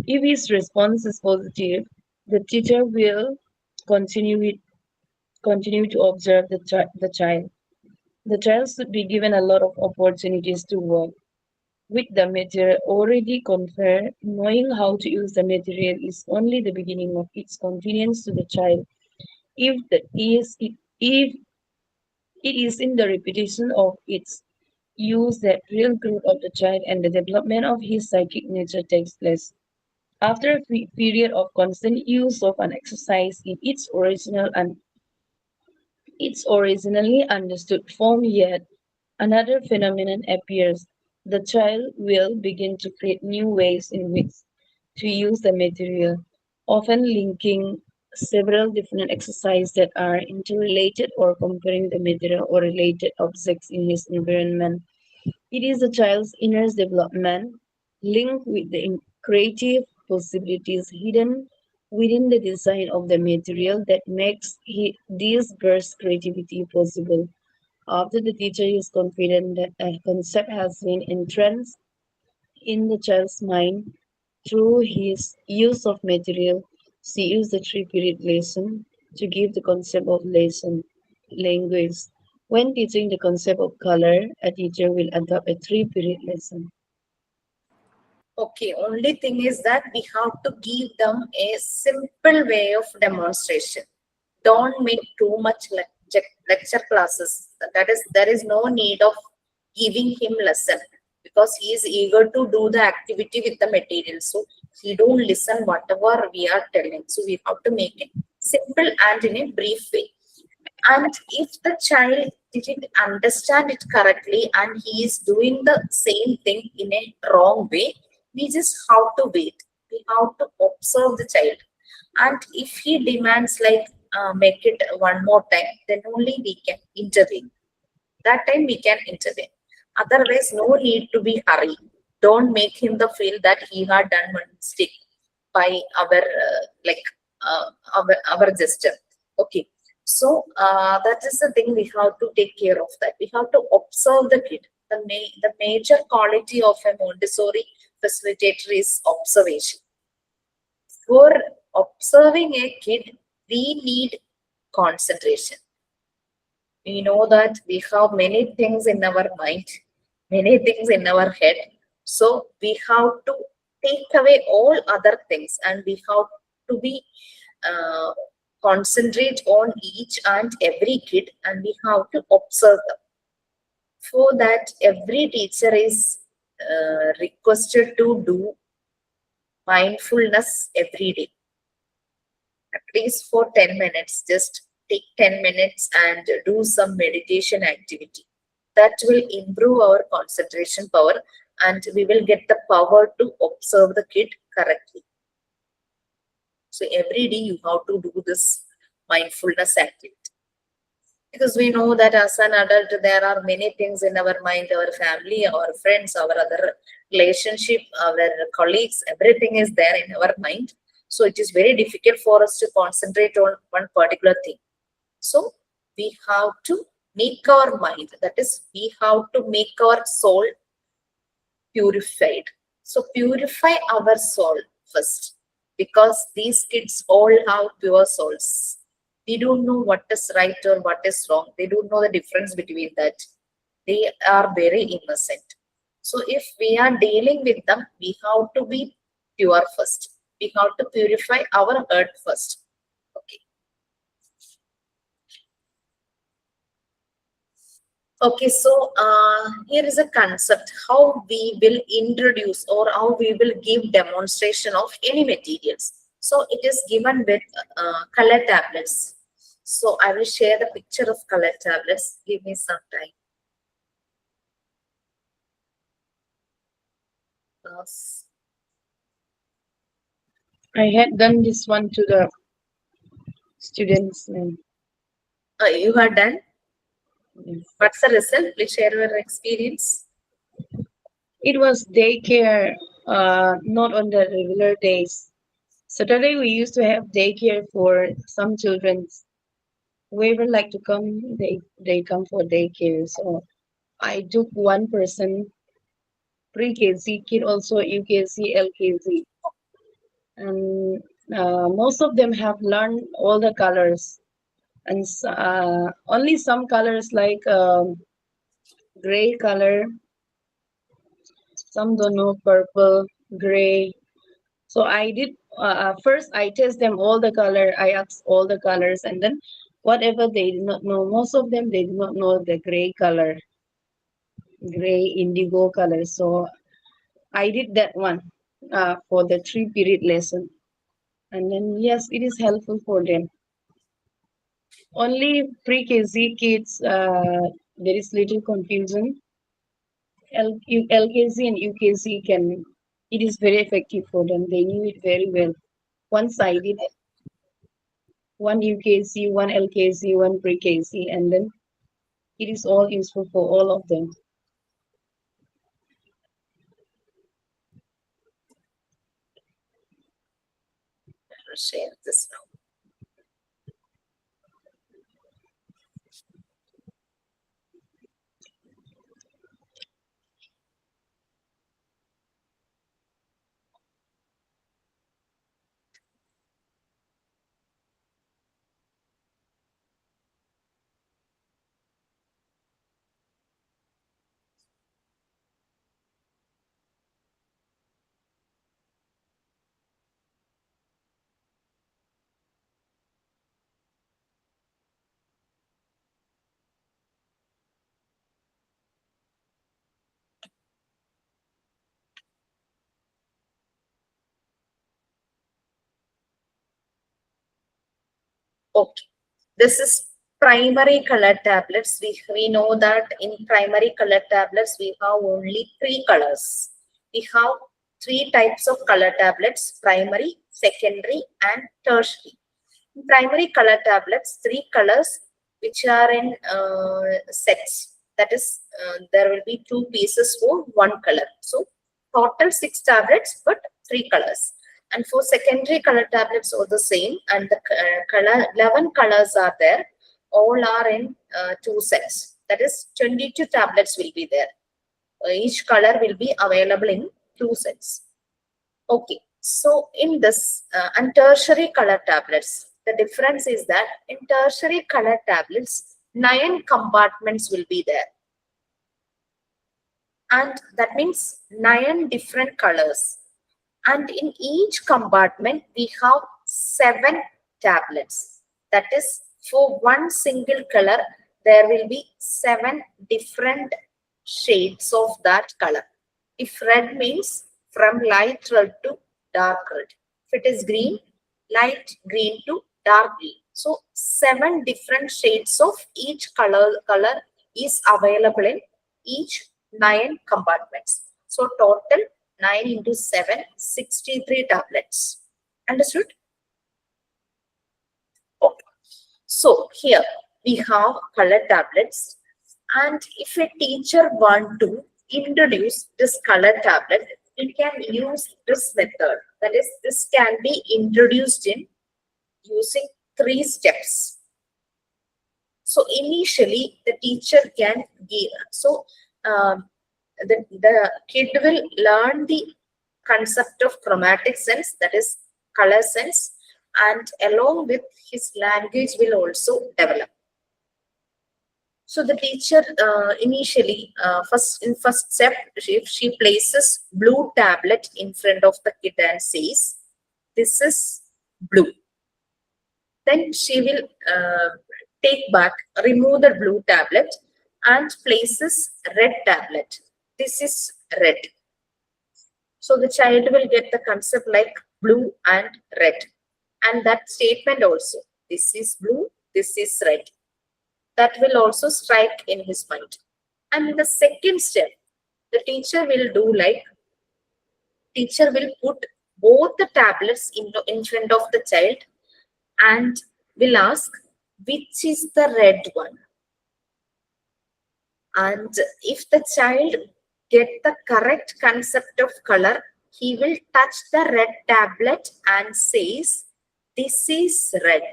If his response is positive, the teacher will continue with, continue to observe the child. The child should be given a lot of opportunities to work with the material already conferred. Knowing how to use the material is only the beginning of its convenience to the child. If it is in the repetition of its use that real growth of the child and the development of his psychic nature takes place. After a period of constant use of an exercise in its originally understood form, yet another phenomenon appears. The child will begin to create new ways in which to use the material, often linking several different exercises that are interrelated or comparing the material or related objects in his environment. It is the child's inner development linked with the creative possibilities hidden within the design of the material that makes this burst creativity possible. After the teacher is confident that a concept has been entrenched in the child's mind through his use of material, she used the three-period lesson to give the concept of lesson language. When teaching the concept of color, a teacher will adopt a three-period lesson. Okay, only thing is that we have to give them a simple way of demonstration. Don't make too much lecture classes. There is no need of giving him lesson because he is eager to do the activity with the material. So he don't listen whatever we are telling. So we have to make it simple and in a brief way. And if the child didn't understand it correctly and he is doing the same thing in a wrong way, we just have to wait. We have to observe the child. And if he demands like make it one more time, then only we can intervene. That time we can intervene. Otherwise, no need to be hurry. Don't make him the feel that he had done one mistake by our like our gesture. Okay. So that is the thing, we have to take care of that. We have to observe the kid. The major quality of a Montessori facilitator is observation. For observing a kid, we need concentration. We know that we have many things in our mind, many things in our head. So we have to take away all other things and we have to be uh, concentrate on each and every kid and we have to observe them. For that, every teacher is requested to do mindfulness every day, at least for 10 minutes. Just take 10 minutes and do some meditation activity. That will improve our concentration power and we will get the power to observe the kid correctly. So every day you have to do this mindfulness activity. Because we know that as an adult, there are many things in our mind, our family, our friends, our other relationship, our colleagues, everything is there in our mind. So it is very difficult for us to concentrate on one particular thing. So we have to make our mind, that is, we have to make our soul purified. So purify our soul first, because these kids all have pure souls. They don't know what is right or what is wrong. They don't know the difference between that. They are very innocent. So if we are dealing with them, we have to be pure first. We have to purify our heart first. Okay. Okay, so here is a concept how we will introduce or how we will give demonstration of any materials. So it is given with color tablets. So I will share the picture of color tablets. Give me some time. Yes. I had done this one to the students. You have done? Yes. What's the result? Please share your experience. It was daycare, not on the regular days. Saturday we used to have daycare for some children. Whoever like to come, they come for daycare. So I took one person, pre-KG kid, also UKG, LKG, and most of them have learned all the colors, and only some colors like gray color. Some don't know purple, gray. So I did first. I test them all the color. I asked all the colors, and then whatever they did not know, most of them they did not know the gray color, gray indigo color. So I did that one for the three-period lesson, and then yes, it is helpful for them. Only pre-KG kids, there is little confusion. LKG and UKG can. It is very effective for them. They knew it very well. Once I did one UKC, one LKC, one pre-KC, and then it is all useful for all of them. will share this now. Okay, this is primary color tablets. We know that in primary color tablets, we have only three colors. We have three types of color tablets: primary, secondary, and tertiary. In primary color tablets, three colors which are in sets. That is, there will be two pieces for one color. So, total six tablets, but three colors. And for secondary color tablets, all the same. And the color 11 colors are there. All are in two sets. That is, 22 tablets will be there. Each color will be available in two sets. Okay, so in this and tertiary color tablets, the difference is that in tertiary color tablets, 9 compartments will be there. And that means 9 different colors. And in each compartment, we have 7 tablets. That is, for one single color, there will be 7 different shades of that color. If red means from light red to dark red. If it is green, light green to dark green. So 7 different shades of each color is available in each 9 compartments. So total 9 into 7, 63 tablets. Understood? Okay. So here we have color tablets, and if a teacher want to introduce this color tablet, it can use this method. That is, this can be introduced in using 3 steps. So initially the teacher can give, so the kid will learn the concept of chromatic sense, that is color sense, and along with his language will also develop. So the teacher initially, first step, she places blue tablet in front of the kid and says, "This is blue." Then she will remove the blue tablet and places red tablet. This is red. So the child will get the concept like blue and red. And that statement also, this is blue, this is red. That will also strike in his mind. And in the second step, the teacher will do like, teacher will put both the tablets in front of the child and will ask, which is the red one? And if the child get the correct concept of color, he will touch the red tablet and says, this is red.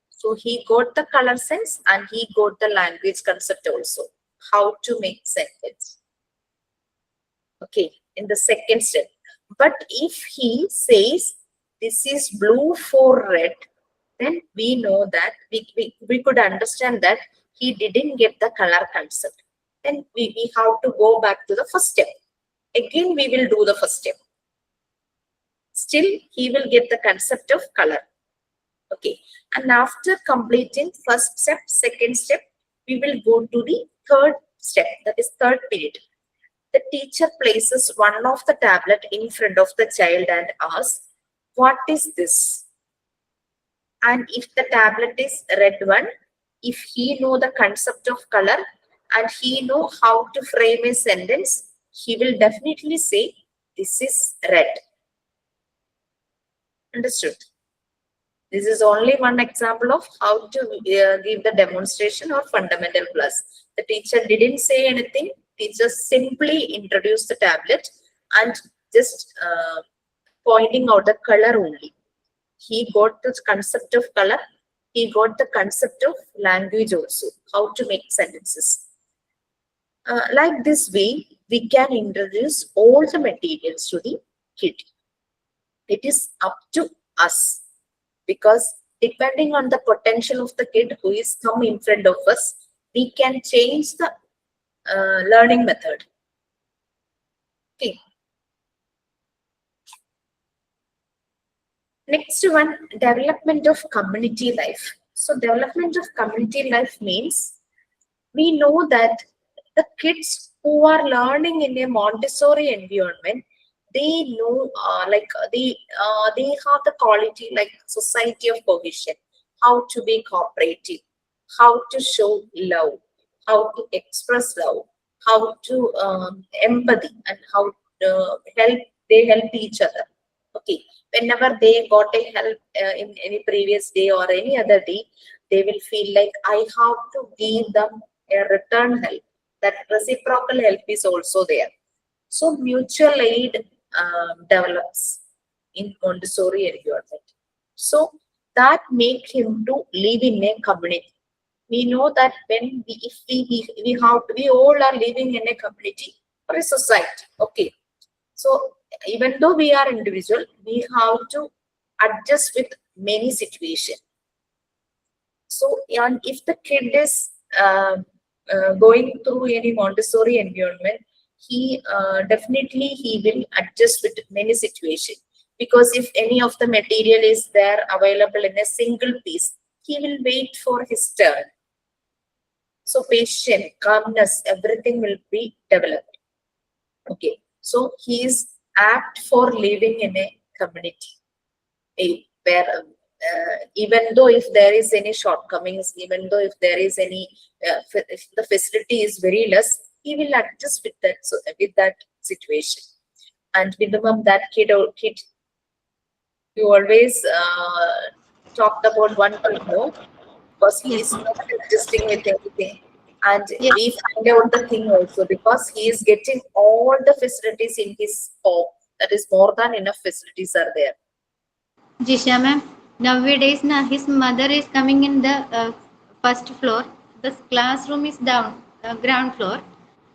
So he got the color sense and he got the language concept also, how to make sentence. Okay, in the second step. But if he says, this is blue for red, then we know that we could understand that he didn't get the color concept. Then we have to go back to the first step. Again, we will do the first step. Still, he will get the concept of color. Okay. And after completing first step, second step, we will go to the third step, that is third period. The teacher places one of the tablet in front of the child and asks, what is this? And if the tablet is red one, if he know the concept of color and he know how to frame a sentence, he will definitely say, this is red. Understood? This is only one example of how to give the demonstration or fundamental plus. The teacher didn't say anything. Teacher simply introduced the tablet and just pointing out the color only. He got the concept of color. He got the concept of language also, how to make sentences. Like this way, we can introduce all the materials to the kid. It is up to us, because depending on the potential of the kid who is come in front of us, we can change the learning method. Okay. Next one, development of community life. So development of community life means we know that the kids who are learning in a Montessori environment, they know they have the quality like society of cohesion, how to be cooperative, how to show love, how to express love, how to empathy, and how help they help each other. Okay, whenever they got a help in any previous day or any other day, they will feel like I have to give them a return help. That reciprocal help is also there. So mutual aid develops in Montessori environment. So that make him to live in a community. We know that when we have we all are living in a community or a society. Okay, so even though we are individual, we have to adjust with many situations. So, and if the kid is going through any Montessori environment, he definitely he will adjust with many situations. Because if any of the material is there available in a single piece, he will wait for his turn. So patience, calmness, everything will be developed. Okay, so he is apt for living in a community where even though if there is any shortcomings, even though if there is any if the facility is very less, he will adjust with that, so with that situation. And minimum that kid you always talked about one kid, no, because he Yes. is not adjusting with anything. And Yes. we find out the thing also, because he is getting all the facilities in his home. That is more than enough facilities are there. Jisha ma'am, nowadays na his mother is coming in the first floor. The classroom is down, ground floor,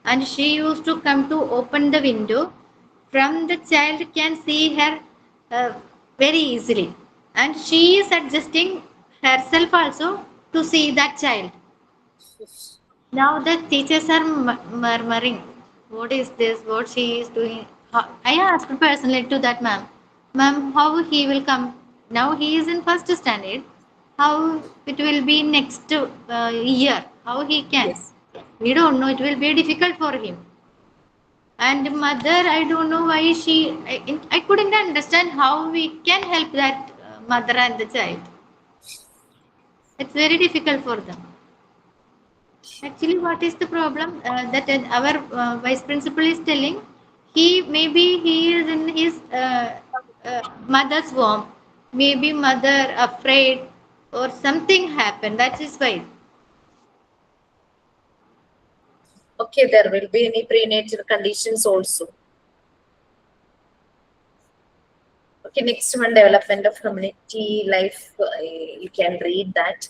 and she used to come to open the window. From the child can see her uh, very easily, and she is adjusting herself also to see that child. Now the teachers are murmuring, "What is this? What she is doing?" I asked personally to that ma'am, "Ma'am, how he will come? Now he is in first standard. How it will be next year? How he can? Yes. We don't know. It will be difficult for him." And mother, I don't know why I couldn't understand how we can help that mother and the child. It's very difficult for them. Actually, what is the problem that our vice principal is telling? Maybe he is in his mother's womb. Maybe mother afraid or something happened. That is why. Okay, there will be any prenatal conditions also. Okay, next one, development of community life. You can read that.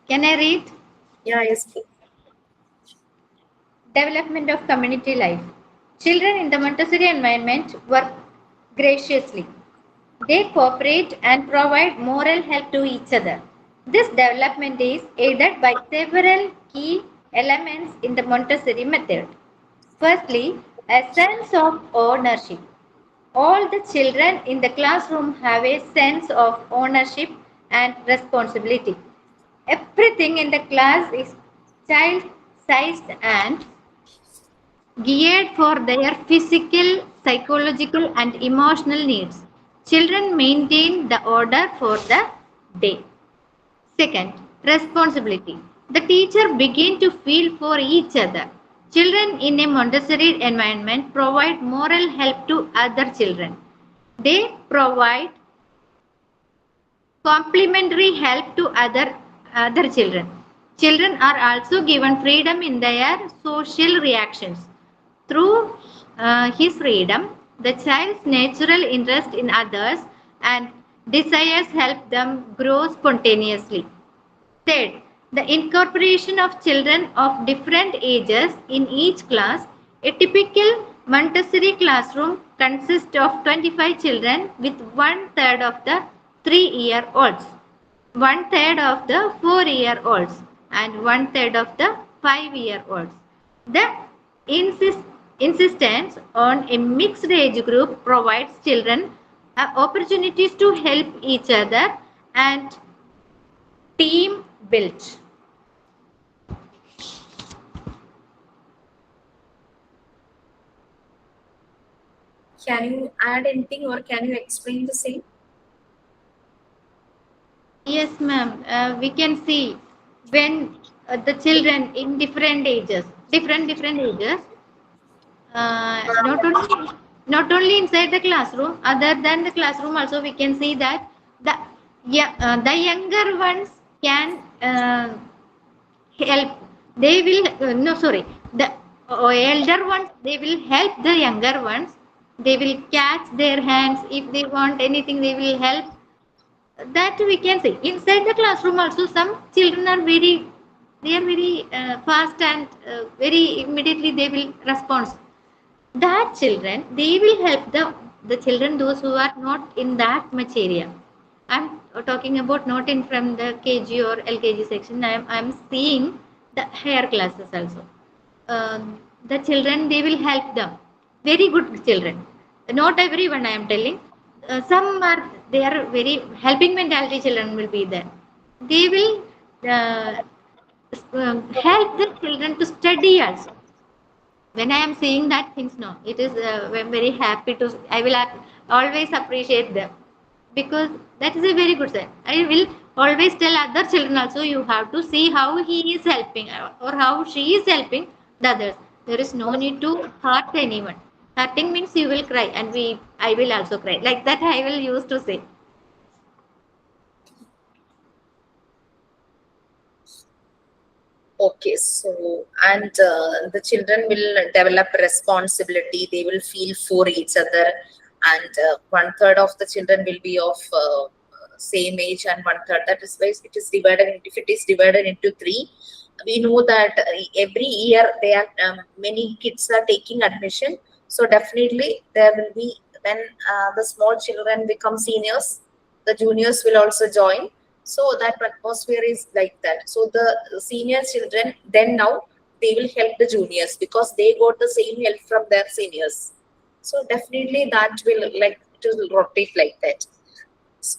Can I read? Yeah, yes. Development of community life. Children in the Montessori environment work graciously. They cooperate and provide moral help to each other. This development is aided by several key elements in the Montessori method. Firstly, a sense of ownership. All the children in the classroom have a sense of ownership and responsibility. Everything in the class is child sized and geared for their physical, psychological, and emotional needs. Children maintain the order for the day. Second, responsibility. The teacher begin to feel for each other. Children in a Montessori environment provide moral help to other children. They provide complementary help to other children. Children are also given freedom in their social reactions. Through his freedom, The child's natural interest in others and desires help them grow spontaneously. Third, the incorporation of children of different ages in each class. A typical Montessori classroom consists of 25 children with one third of the 3-year-olds, one third of the 4-year-olds, and one third of the 5-year-olds. The insist- insistence on a mixed age group provides children opportunities to help each other and team built. Can you add anything or can you explain the same? Yes, ma'am. We can see when the children in different ages, not only inside the classroom, other than the classroom also we can see that the yeah, the younger ones can help. They will no sorry the elder ones they will help the younger ones. They will catch their hands if they want anything. They will help that we can see inside the classroom also some children are very fast and very immediately they will respond that children they will help the children those who are not in that much area. I'm talking about not in from the kg or lkg section. I'm seeing the higher classes also. uh, the children they will help them very good children, not everyone I am telling. Some are they are very helping mentality children will be there. They will uh, help the children to study also. When I am saying that things, no, it is I'm very happy to I will always appreciate them because that is a very good sign. I will always tell other children also you have to see how he is helping or how she is helping the others. There is no need to hurt anyone. Hurting means you will cry and we I will also cry like that I will use to say. Okay, so and the children will develop responsibility. They will feel for each other, and one third of the children will be of same age, and one third. That is why it is divided. If it is divided into three, we know that every year there are many kids are taking admission. So definitely there will be when the small children become seniors, the juniors will also join, so that atmosphere is like that. So the senior children then now they will help the juniors because they got the same help from their seniors. So definitely that will like it will rotate like that.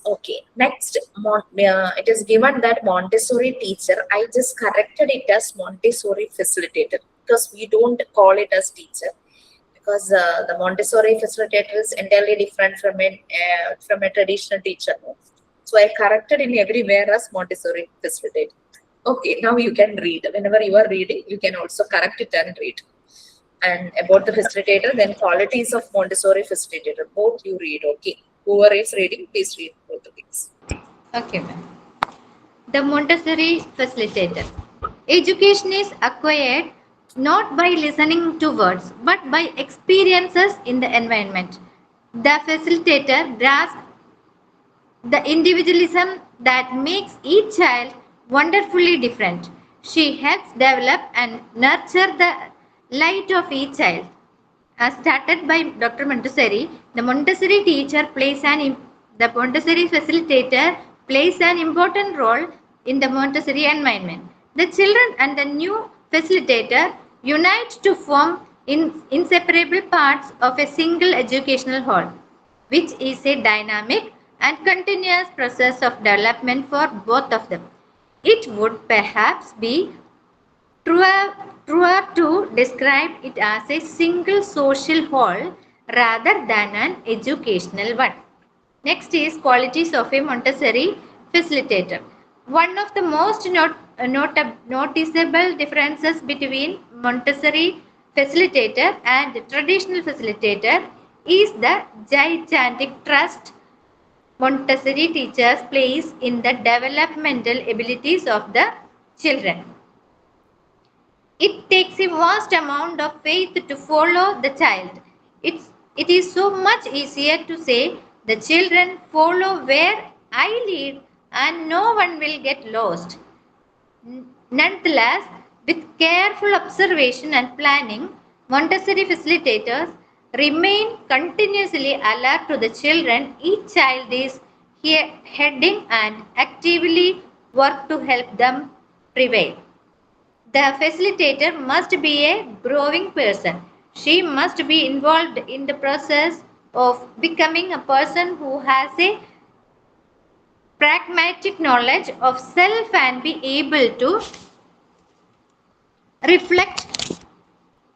Okay, next, it is given that Montessori teacher. I just corrected it as Montessori facilitator because we don't call it as teacher because the Montessori facilitator is entirely different from a traditional teacher. No? So I corrected in everywhere as Montessori facilitator. Okay, now you can read. Whenever you are reading, you can also correct it and read. And about the facilitator, then qualities of Montessori facilitator. Both you read. Okay, whoever is reading, please read both the things. Okay, ma'am. The Montessori facilitator. Education is acquired not by listening to words but by experiences in the environment. The facilitator grasps the individualism that makes each child wonderfully different. She helps develop and nurture the light of each child. As started by Dr. Montessori, the Montessori facilitator plays an important role in the Montessori environment. The children and the new facilitator unite to form inseparable parts of a single educational whole, which is a dynamic and continuous process of development for both of them. It would perhaps be truer, truer to describe it as a single social whole rather than an educational one. Next is qualities of a Montessori facilitator. One of the most noticeable differences between Montessori facilitator and traditional facilitator is the gigantic trust Montessori teachers place in the developmental abilities of the children. It takes a vast amount of faith to follow the child. It's, It is so much easier to say the children follow where I lead and no one will get lost. Nonetheless, with careful observation and planning, Montessori facilitators remain continuously alert to the children each child is heading and actively work to help them prevail. The facilitator must be a growing person. She must be involved in the process of becoming a person who has a pragmatic knowledge of self and be able to reflect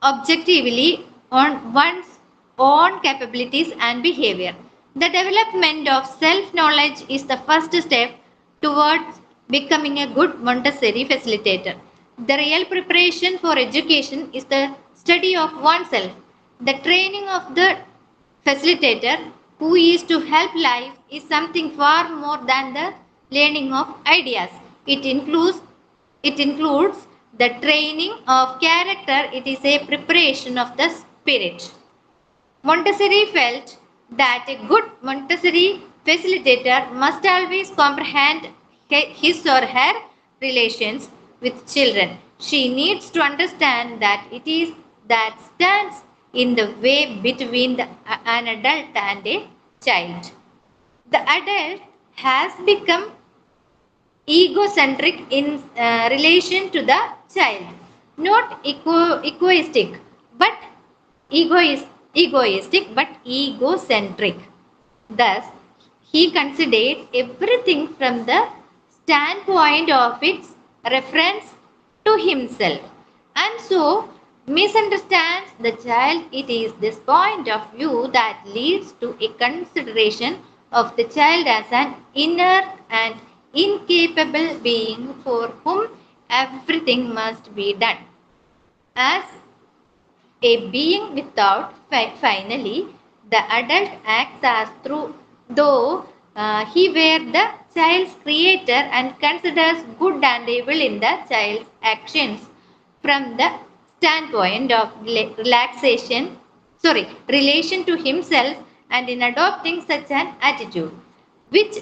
objectively on one's own capabilities and behavior. The development of self knowledge is the first step towards becoming a good Montessori facilitator. The real preparation for education is the study of oneself. The training of the facilitator who is to help life is something far more than the learning of ideas. It includes the training of character. It is a preparation of the spirit. Montessori felt that a good Montessori facilitator must always comprehend his or her relations with children. She needs to understand that it is that stands in the way between an adult and a child. The adult has become egocentric in relation to the child, not egoistic, but egoistic, but egocentric. Thus, he considered everything from the standpoint of its reference to himself, and so misunderstands the child. It is this point of view that leads to a consideration of the child as an inert and incapable being for whom everything must be done. As a being without finally, the adult acts as through though he were the child's creator and considers good and evil in the child's actions from the standpoint of relation to himself, and in adopting such an attitude, which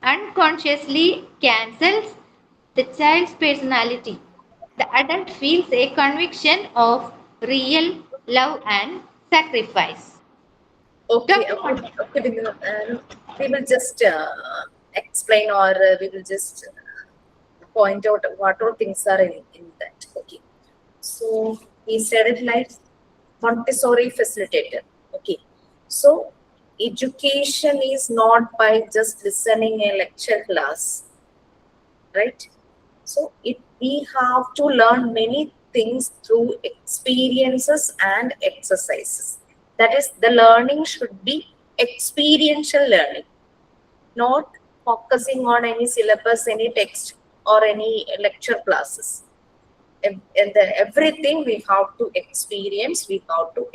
unconsciously cancels the child's personality, the adult feels a conviction of real love and sacrifice. Okay, Dr. okay, Montessori. okay. We will just explain, or we will just point out what all things are in that. Okay. So he said it like Montessori facilitator. Okay. So education is not by just listening a lecture class, right? So we have to learn many things through experiences and exercises. That is, the learning should be experiential learning, not focusing on any syllabus, any text, or any lecture classes. And everything we have to experience, we have to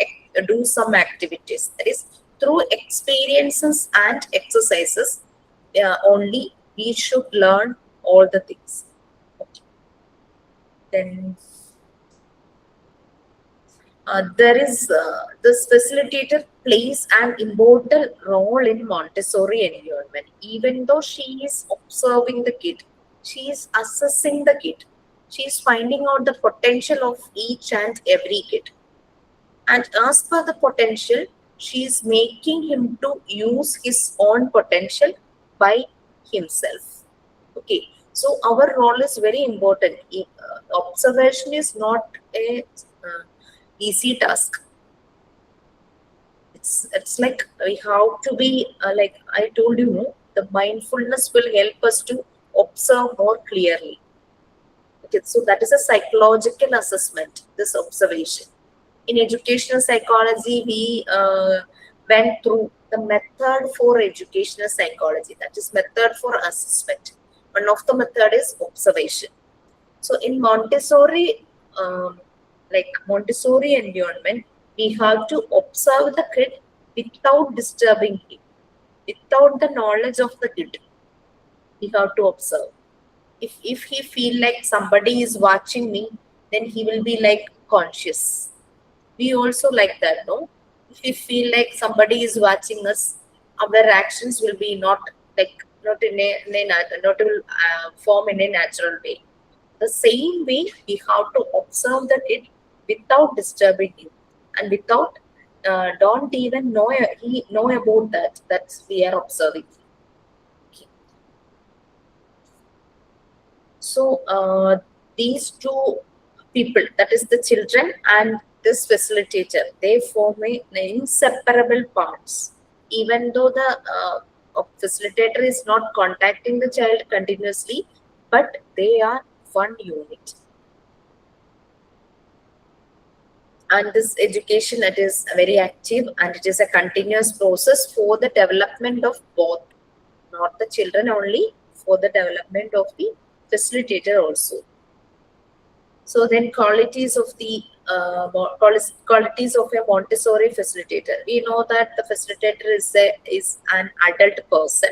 do some activities. That is, through experiences and exercises, only we should learn all the things. Then there is this facilitator plays an important role in Montessori environment. Even though she is observing the kid, she is assessing the kid. She is finding out the potential of each and every kid. And as per the potential, she is making him to use his own potential by himself. Okay, so our role is very important. Observation is not a easy task. It's like we have to be like I told you, no, the mindfulness will help us to observe more clearly. Okay, so that is a psychological assessment, this observation. In educational psychology, we went through the method for educational psychology, that is method for assessment. One of the method is observation. So in Montessori, like Montessori environment, we have to observe the kid without disturbing him, without the knowledge of the kid. We have to observe. If he feel like somebody is watching me, then he will be like conscious. We also like that, no? if we feel like somebody is watching us, our actions will be not like not in a not will form in a natural way. The same way we have to observe the kid without disturbing him and without don't even know he know about that we are observing. Okay. So these two people, that is the children and this facilitator, they form inseparable parts. Even though the facilitator is not contacting the child continuously, but they are one unit. And this education, it is very active and it is a continuous process for the development of both, not the children only, for the development of the facilitator also. So then qualities of the qualities of a Montessori facilitator. We know that the facilitator is an adult person,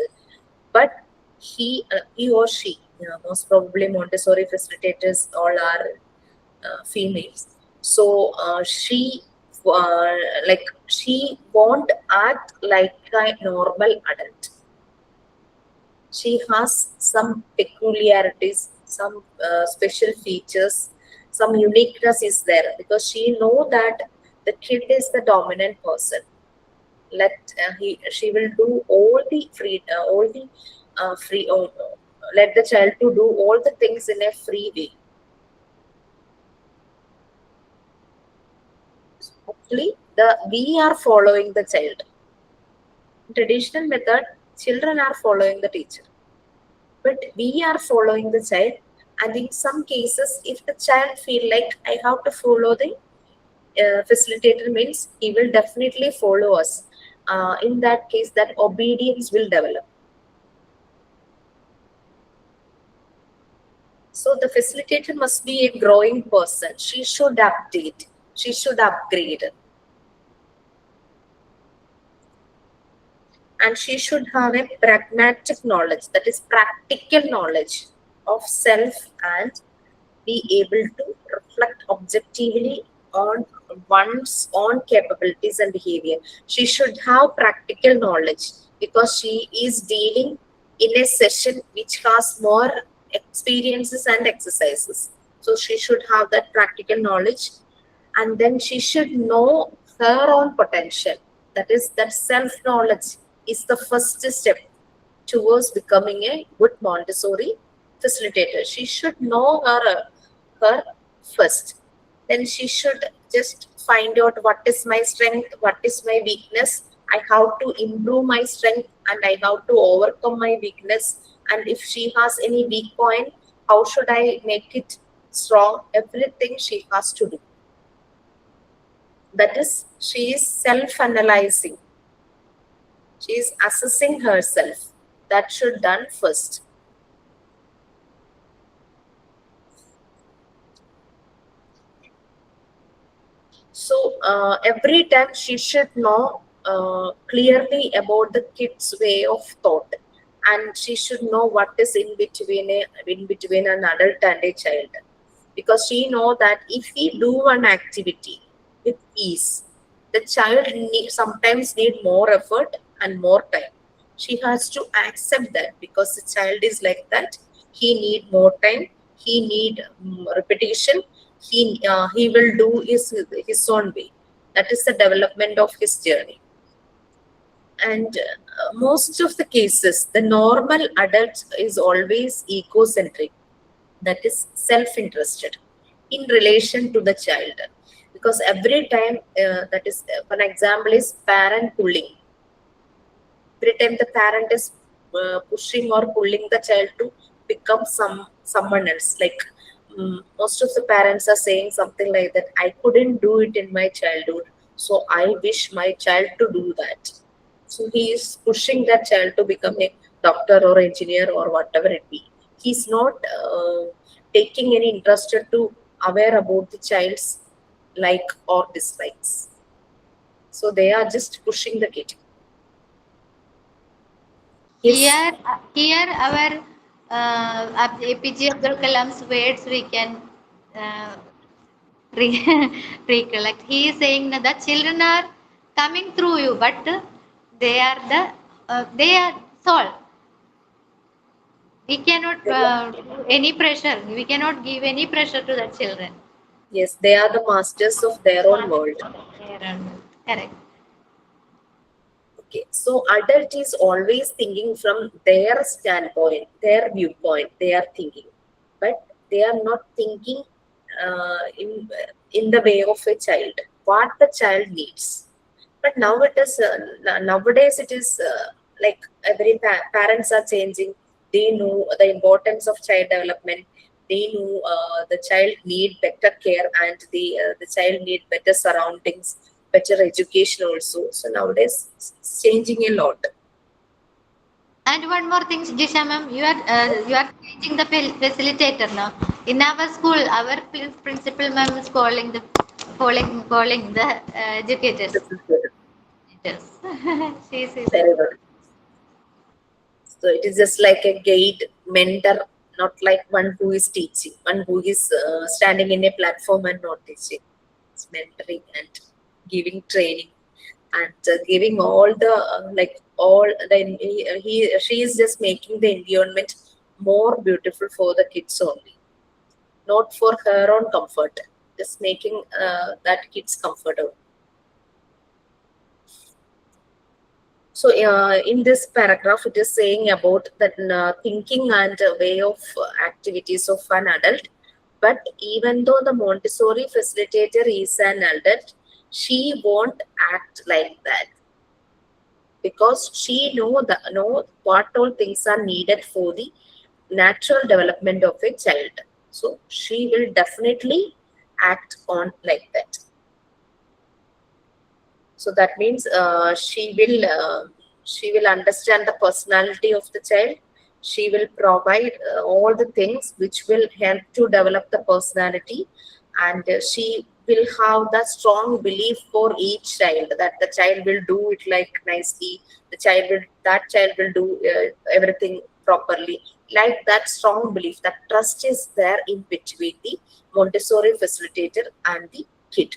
but he or she, most probably Montessori facilitators all are females. So uh, like she won't act like a normal adult. She has some peculiarities, some special features, some uniqueness is there because she know that the kid is the dominant person. Let he she will do all the free let the child to do all the things in a free way. Hopefully the we are following the child. In traditional method, children are following the teacher, but we are following the child. And in some cases, if the child feel like I have to follow the facilitator, means he will definitely follow us. In that case, that obedience will develop. So the facilitator must be a growing person. She should update, she should upgrade, and she should have a pragmatic knowledge, that is practical knowledge of self, and be able to reflect objectively on one's own capabilities and behavior. She should have practical knowledge because she is dealing in a session which has more experiences and exercises. So she should have that practical knowledge, and then she should know her own potential. That is, that self knowledge is the first step towards becoming a good Montessori facilitator. She should know her first. Then she should just find out what is my strength, what is my weakness. I have to improve my strength and I have to overcome my weakness. And if she has any weak point, how should I make it strong? Everything she has to do. That is, she is self analyzing, she is assessing herself. That should done first. So every time she should know clearly about the kid's way of thought, and she should know what is in between an adult and a child, because she know that if we do one activity with ease, the child sometimes need more effort and more time. She has to accept that because the child is like that. He need more time. He need repetition. He will do his own way. That is the development of his journey. And most of the cases, the normal adult is always egocentric, that is self-interested in relation to the child, because every time that is one example is parent pulling. Every time the parent is pushing or pulling the child to become someone else, like most of the parents are saying something like that, I couldn't do it in my childhood, so I wish my child to do that. So he is pushing that child to become a doctor or engineer or whatever it be. He's not taking any interest to aware about the child's like or dislikes. So they are just pushing the kid. Yes. Here our APJ Abdul Kalam's words we can uh, recollect. He is saying that the children are coming through you, but they are they are soul. We cannot do any pressure. We cannot give any pressure to the children. Yes, they are the masters of their own world. Correct. Okay, so adult is always thinking from their standpoint, their viewpoint. They are thinking, but they are not thinking in the way of a child. What the child needs. But now it is nowadays it is like every parents are changing. They know the importance of child development. They know the child need better care, and the child need better surroundings, better education also. So nowadays it's changing a lot. And one more thing, Jisha ma'am, you are changing the facilitator now. In our school, our principal ma'am is calling the educators. This is good. Yes. She is Very good. So it is just like a guide, mentor, not like one who is teaching, one who is standing in a platform and not teaching. It's mentoring and giving training and giving all the like all the she is just making the environment more beautiful for the kids only, not for her own comfort, just making that kids comfortable. So, in this paragraph, it is saying about that thinking and way of activities of an adult. But even though the Montessori facilitator is an adult, she won't act like that because she know what all things are needed for the natural development of a child. So she will definitely act on like that. So that means she will understand the personality of the child. She will provide all the things which will help to develop the personality, and she will have the strong belief for each child that the child will do it like nicely. That child will do everything properly, like that strong belief, that trust is there in between the Montessori facilitator and the kid.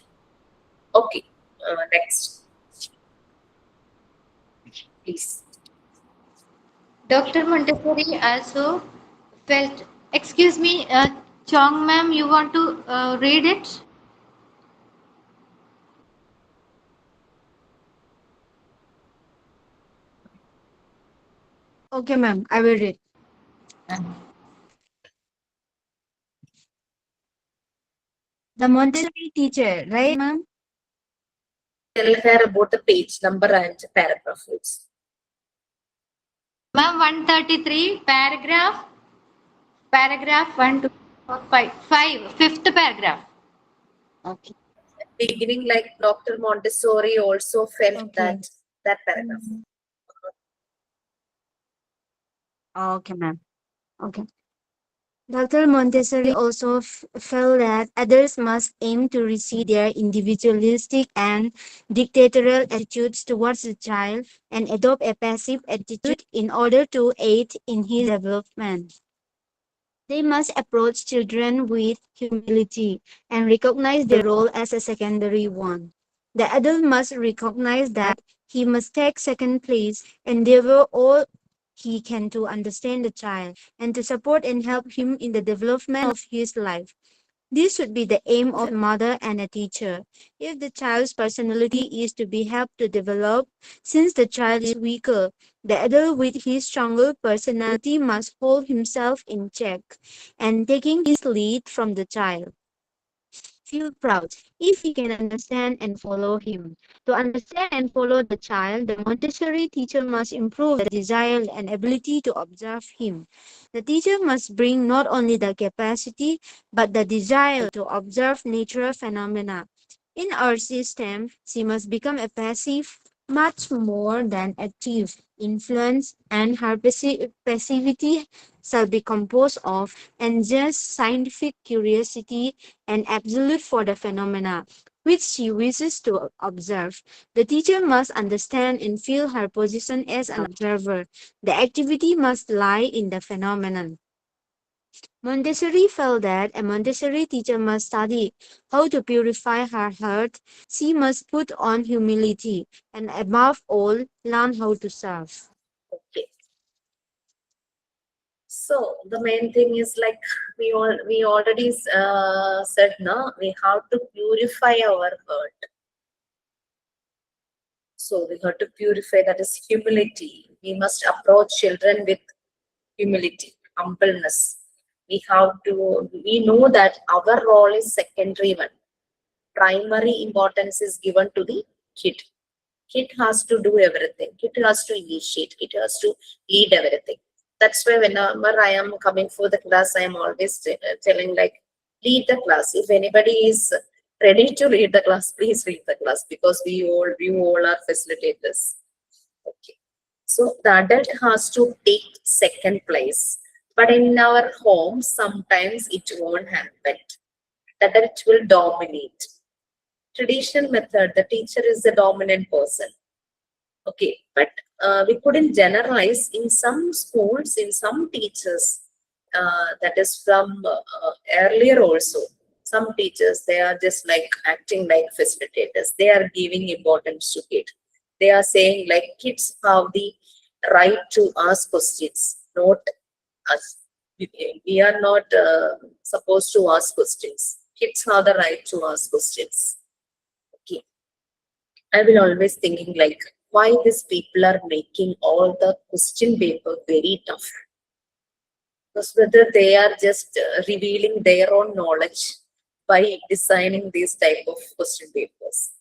Okay, next, please. Dr. Montessori also felt. Excuse me, Chong ma'am, you want to read it? Okay, ma'am, I will read. The Montessori teacher, right, ma'am? Tell her about the page number and paragraph rules. Ma'am, 133, paragraph 1, 2, 5, 5, fifth paragraph. Okay. Beginning like Dr. Montessori also felt Okay. that paragraph. Okay, ma'am. Okay. Dr. Montessori also felt that adults must aim to receive their individualistic and dictatorial attitudes towards the child and adopt a passive attitude in order to aid in his development. They must approach children with humility and recognize their role as a secondary one. The adult must recognize that he must take second place, endeavor all he can to understand the child and to support and help him in the development of his life. This should be the aim of a mother and a teacher. If the child's personality is to be helped to develop, since the child is weaker, the adult with his stronger personality must hold himself in check and taking his lead from the child. Feel proud if he can understand and follow him. To understand and follow the child, the Montessori teacher must improve the desire and ability to observe him. The teacher must bring not only the capacity but the desire to observe natural phenomena. In our system, she must become a passive much more than active influence, and her passivity shall be composed of and just scientific curiosity and absolute for the phenomena which she wishes to observe. The teacher must understand and feel her position as an observer. The activity must lie in the phenomenon. Montessori felt that a Montessori teacher must study how to purify her heart. She must put on humility and, above all, learn how to serve. Okay. So the main thing is like we already said no, we have to purify our heart. So we have to purify, that is humility. We must approach children with humility, humbleness. We know that our role is secondary one. Primary importance is given to the kid. Kid has to do everything. Kid has to initiate. Kid has to lead everything. That's why whenever I am coming for the class, I am always telling like, lead the class. If anybody is ready to read the class, please read the class, because we all are facilitators. Okay. So the adult has to take second place. But in our home, sometimes it won't happen. The adult will dominate. Traditional method, the teacher is the dominant person. Okay, but we couldn't generalize. In some schools, in some teachers, that is from earlier also. Some teachers, they are just like acting like facilitators. They are giving importance to it. They are saying like kids have the right to ask questions, not us. We are not supposed to ask questions. Kids have the right to ask questions. Okay. I will always thinking like why these people are making all the question paper very tough. Because whether they are just revealing their own knowledge by designing these type of question papers.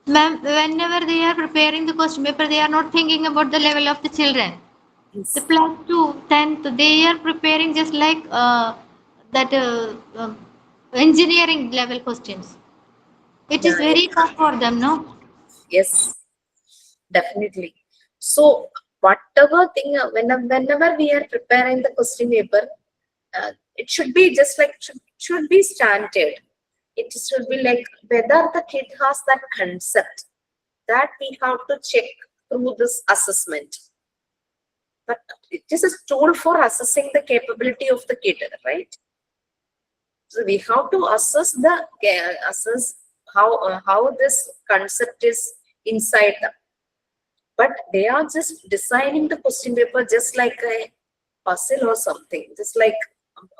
Ma'am, whenever they are preparing the question paper, they are not thinking about the level of the children. The Yes. plus two, 10th, they are preparing just like that engineering level questions. It is Yeah, very tough for them, no? yes, definitely. So whatever thing, whenever we are preparing the question paper, it should be just like should be standard. It should be like whether the kid has that concept, that we have to check through this assessment. But it is a tool for assessing the capability of the kid, right? So we have to assess how this concept is inside them. But they are just designing the question paper just like a puzzle or something. Just like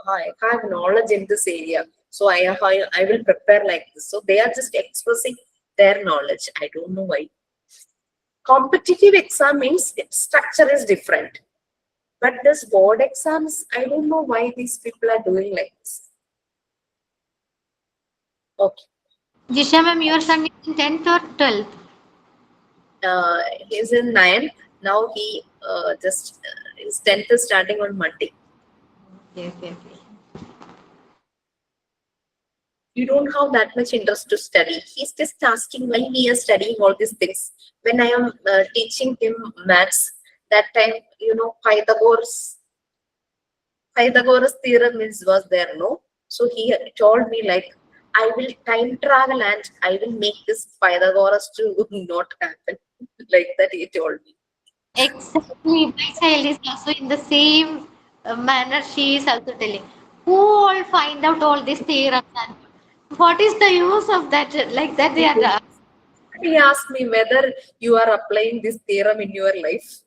I have knowledge in this area, so I will prepare like this. So they are just expressing their knowledge. I don't know why. Competitive exam means its structure is different. But this board exams, I don't know why these people are doing like this. Okay. Jisha ma'am, your son is in 10th or 12th? He's in ninth. Now he just his 10th is starting on Monday. Okay, okay, okay. You don't have that much interest to study. He's just asking why we are studying all these things. When I am teaching him maths, that time, Pythagoras theorem was there, no? So he told me like, I will time travel and I will make this Pythagoras to not happen. Like that he told me. Exactly. My child is also in the same manner. She is also telling, who all find out all these theorems and what is the use of that? Like that they are. He asked me whether you are applying this theorem in your life,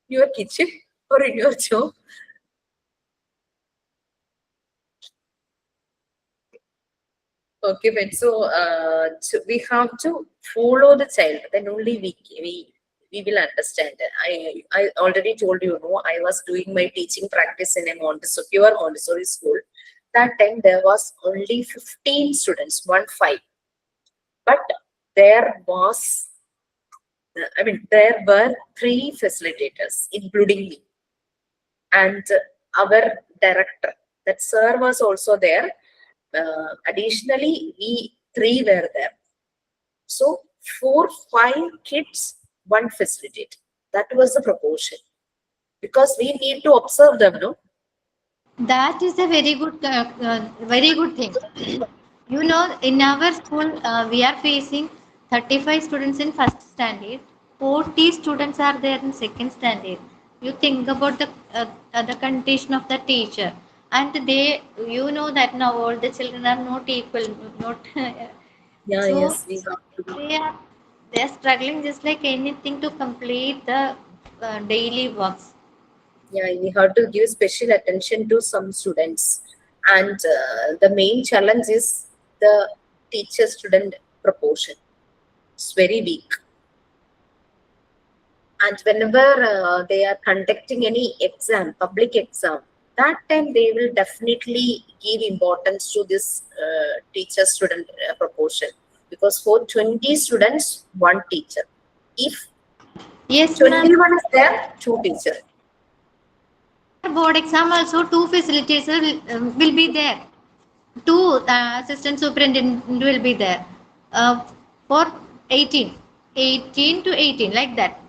your kitchen, or in your job. Okay, but so we have to follow the child. Then only we will understand. I already told you, no, I was doing my teaching practice in a Montessori, pure Montessori school. That time there was only 15 students, 1 5. But there was, there were 3 facilitators, including me and our director. That sir was also there. Additionally, we 3 were there. So 4, 5 kids, 1 facilitator. That was the proportion. Because we need to observe them, no? That is a very good thing. You know, in our school, we are facing 35 students in first standard, 40 students are there in second standard. You think about the condition of the teacher. And they, you know that now all the children are not equal, not Yeah, so yes, we have to be. they are struggling just like anything to complete the daily works. Yeah, we have to give special attention to some students, and the main challenge is the teacher-student proportion. It's very weak, and whenever they are conducting any exam, public exam, that time they will definitely give importance to this teacher-student proportion, because for 20 students, one teacher. If Yes, ma'am. 21 is there, two teacher. Board exam also two facilitators will be there. Two assistant superintendent will be there for 18, 18 to 18 like that.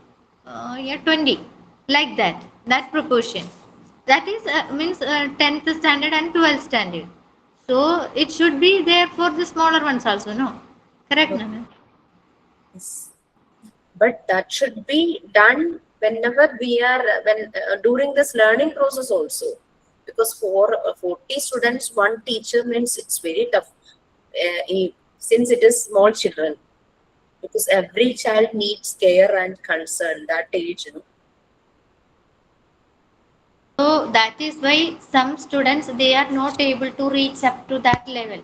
Yeah, 20 like that. That proportion. That is means 10th standard and 12th standard. So it should be there for the smaller ones also. No, correct, Okay. Nana? Yes. But that should be done whenever we are when during this learning process also, because for 40 students one teacher means it's very tough, since it is small children, because every child needs care and concern that age, you know. So that is why some students they are not able to reach up to that level.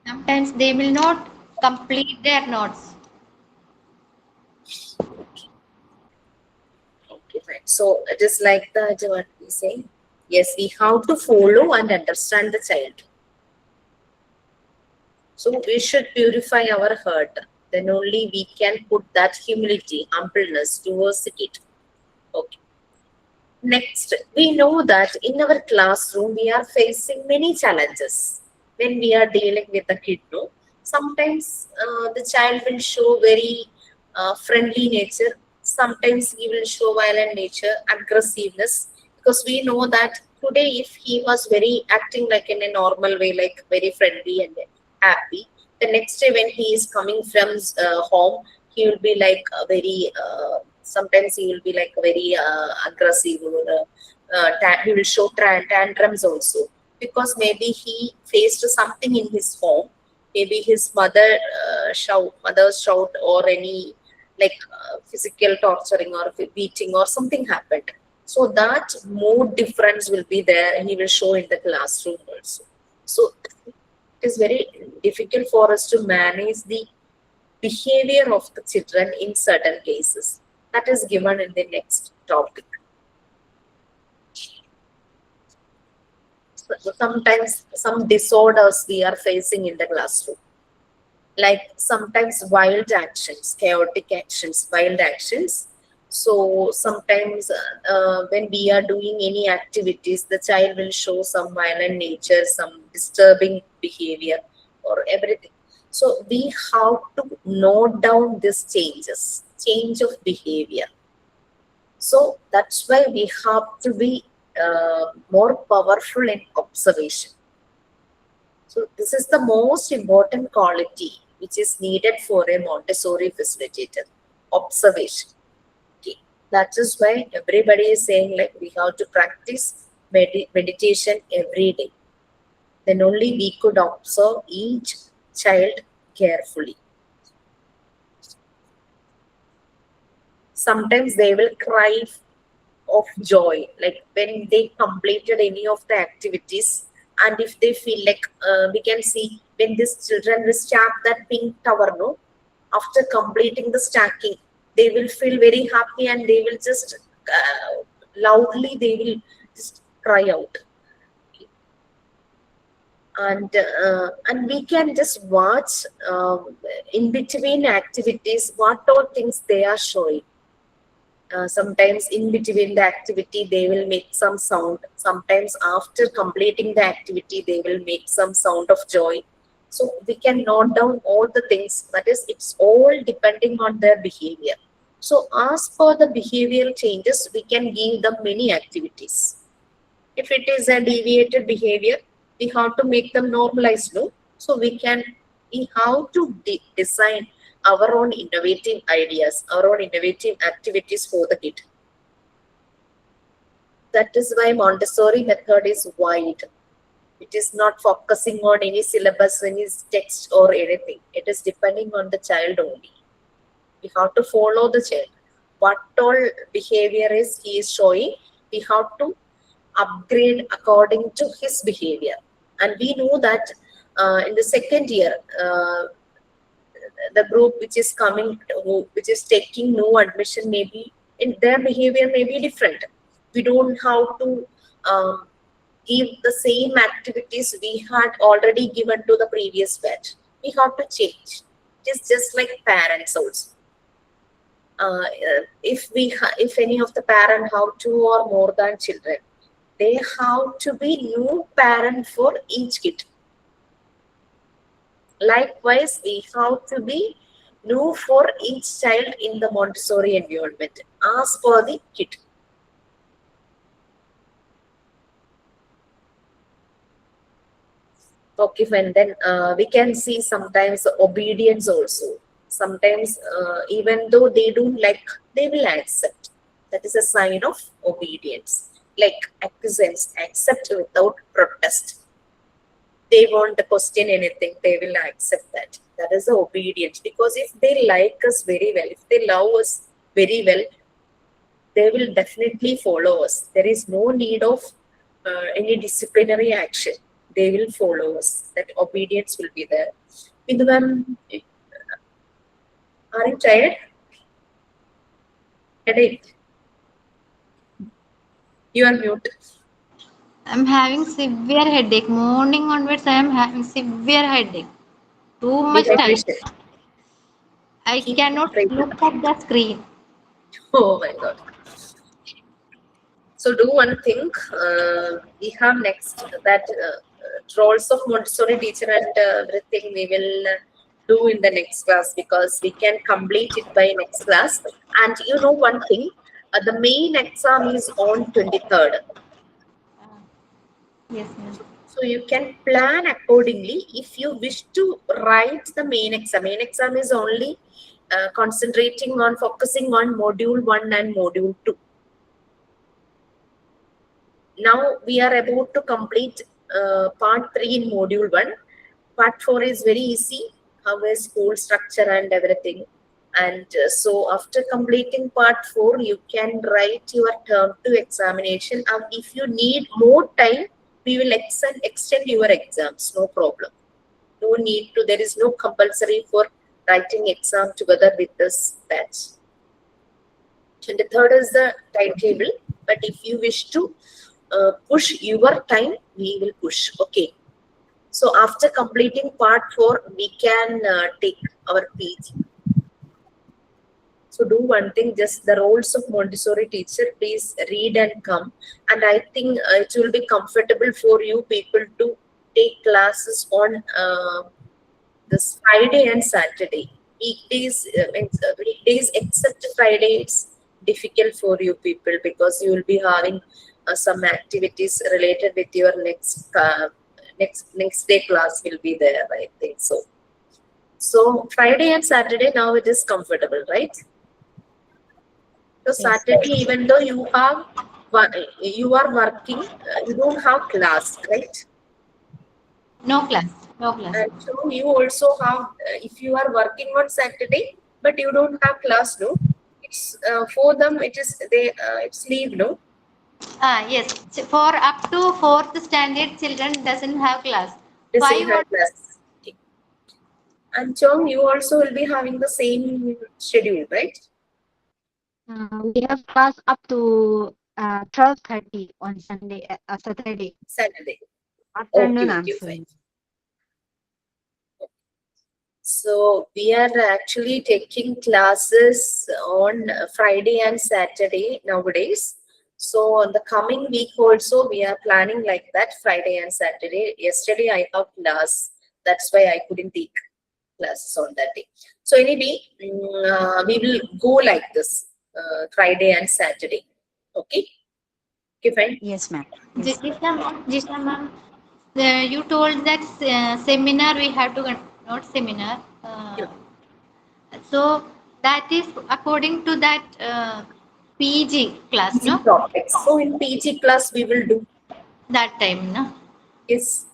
Sometimes they will not complete their notes. Okay, fine. So it is like the what we say, yes, we have to follow and understand the child. So we should purify our heart. Then only we can put that humility, humbleness towards it. Okay. Next, we know that in our classroom we are facing many challenges when we are dealing with the kid. No, sometimes the child will show very friendly nature. Sometimes he will show violent nature, aggressiveness. Because we know that today, if he was very acting like in a normal way, like very friendly and happy, the next day when he is coming from home, he will be like very. Sometimes he will be like very aggressive, or he will show tantrums also, because maybe he faced something in his home. Maybe his mother's shout, or any like physical torturing or beating or something happened. So that mood difference will be there, and he will show in the classroom also. So it is very difficult for us to manage the behavior of the children in certain cases. That is given in the next topic. So sometimes some disorders we are facing in the classroom, like sometimes wild actions, chaotic actions, wild actions. So sometimes when we are doing any activities, the child will show some violent nature, some disturbing behavior, or everything. So we have to note down these changes, change of behavior. So that's why we have to be more powerful in observation. So this is the most important quality which is needed for a Montessori facilitator: observation. Okay. That is why everybody is saying like we have to practice meditation every day. Then only we could observe each child carefully. Sometimes they will cry of joy, like when they completed any of the activities. And if they feel like we can see when these children will stack that pink tower, no, after completing the stacking, they will feel very happy, and they will just loudly they will just cry out. And we can just watch in between activities what all things they are showing. Sometimes in between the activity they will make some sound, sometimes after completing the activity they will make some sound of joy. So we can note down all the things, that is, it's all depending on their behavior. So as per the behavioral changes, we can give them many activities. If it is a deviated behavior, we have to make them normalized, no? So we have to design our own innovative ideas, our own innovative activities for the kid. That is why Montessori method is wide. It is not focusing on any syllabus, any text or anything. It is depending on the child only. We have to follow the child. What all behavior is he is showing, we have to upgrade according to his behavior. And we know that in the second year, the group which is coming, which is taking no admission, maybe in their behavior may be different. We don't have to give the same activities we had already given to the previous batch. We have to change. It is just like parents also. If any of the parent have two or more than children, they have to be new parent for each kid. Likewise, we have to be new for each child in the Montessori environment as per the kid. Okay, fine. Then we can see sometimes obedience also. Sometimes, even though they don't like, they will accept. That is a sign of obedience. Like acquiescence, accept without protest. They won't question anything, they will accept that. That is the obedience. Because if they like us very well, if they love us very well, they will definitely follow us. There is no need of any disciplinary action. They will follow us. That obedience will be there. Bindu ma'am, are you tired? Headache. You are mute. I'm having severe headache. Morning onwards, I am having severe headache. Too much tired. Dehydration. I Keep cannot hydrated. look at the screen. Oh my god. So do one thing. We have next that roles of Montessori teacher and everything we will do in the next class, because we can complete it by next class. And you know one thing, the main exam is on 23rd. Yes, ma'am. So you can plan accordingly if you wish to write the main exam. Main exam is only concentrating on focusing on module 1 and module 2. Now we are about to complete part 3 in module 1. Part 4 is very easy, how is school structure and everything. And so after completing part 4, you can write your term 2 examination. And if you need more time, we will extend your exams, no problem. No need to, there is no compulsory for writing exam together with this batch. And the third is the timetable. But if you wish to push your time, we will push. Okay. So after completing part 4, we can take our PG. So do one thing, just the roles of Montessori teacher, please read and come. And I think it will be comfortable for you people to take classes on this Friday and Saturday. Weekdays except Friday, it's difficult for you people, because you will be having some activities related with your next day class will be there, I think so. So Friday and Saturday now it is comfortable, right? So Yes. Saturday, even though you are working, you don't have class, right? No class. No class. And so you also have, if you are working on Saturday, but you don't have class, no? It's for them. It is it's leave, no? Yes. For up to fourth standard, children doesn't have class. Doesn't 5 have onwards, class. Okay. And Chong, you also will be having the same schedule, right? We have class up to 12:30 on Sunday, Saturday Saturday. afternoon. Okay, I'm okay, free. fine. So we are actually taking classes on Friday and Saturday nowadays. So on the coming week also we are planning like that, Friday and Saturday. Yesterday I have class. That's why I couldn't take classes on that day. So anyway, we will go like this, Friday and Saturday. Okay? Okay, fine. Yes, ma'am. Yes, ma'am. Jisha ma'am, you told that seminar we have to not seminar. Yeah. So that is according to that PG class, PG no? topics. So in PG class we will do That time, no? is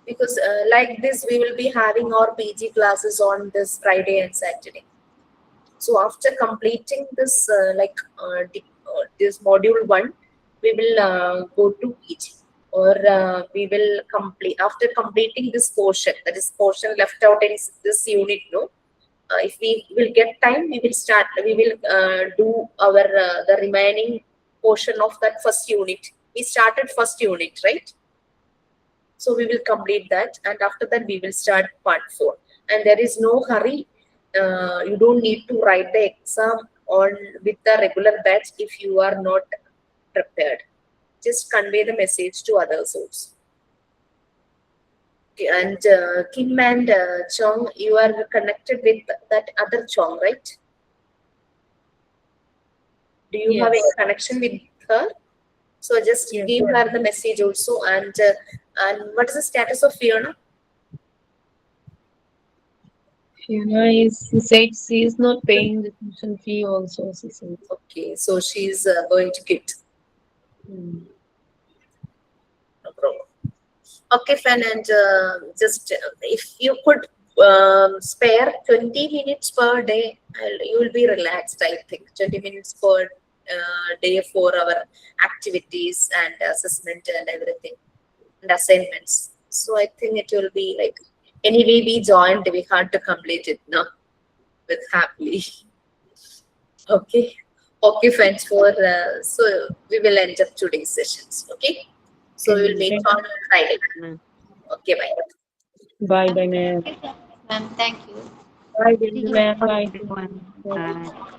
because like this we will be having our PG classes on this Friday and Saturday. So after completing this this module one, we will go to PG, or we will complete after completing this portion. That is portion left out in this unit. No, if we will get time, we will start. We will do our the remaining portion of that first unit. We started first unit, right? So we will complete that, and after that we will start part 4. And there is no hurry. You don't need to write the exam on with the regular batch if you are not prepared. Just convey the message to others also. Okay, and Kim and Chong, you are connected with that other Chong, right? Do you have any Yes. connection with her? So just Yes. give her the message also. And what is the status of Fiona? Fiona is, she said she is not paying the tuition fee also, she said. Okay, so she's going to quit. Hmm. No problem. Okay, fine. And just if you could spare 20 minutes per day, you will be relaxed. I think 20 minutes per day for our activities and assessment and everything and assignments. So I think it will be like anyway we joined. We had to complete it now with happily. Okay. Okay, friends. For so we will end up today's sessions. Okay. So we will Okay. meet Thank on Friday. Ma'am. Okay, bye. Bye, bye, Thank ma'am. you so much, ma'am. Thank you. Bye, Thank you so gentlemen. much, Bye. everyone. Bye. Bye.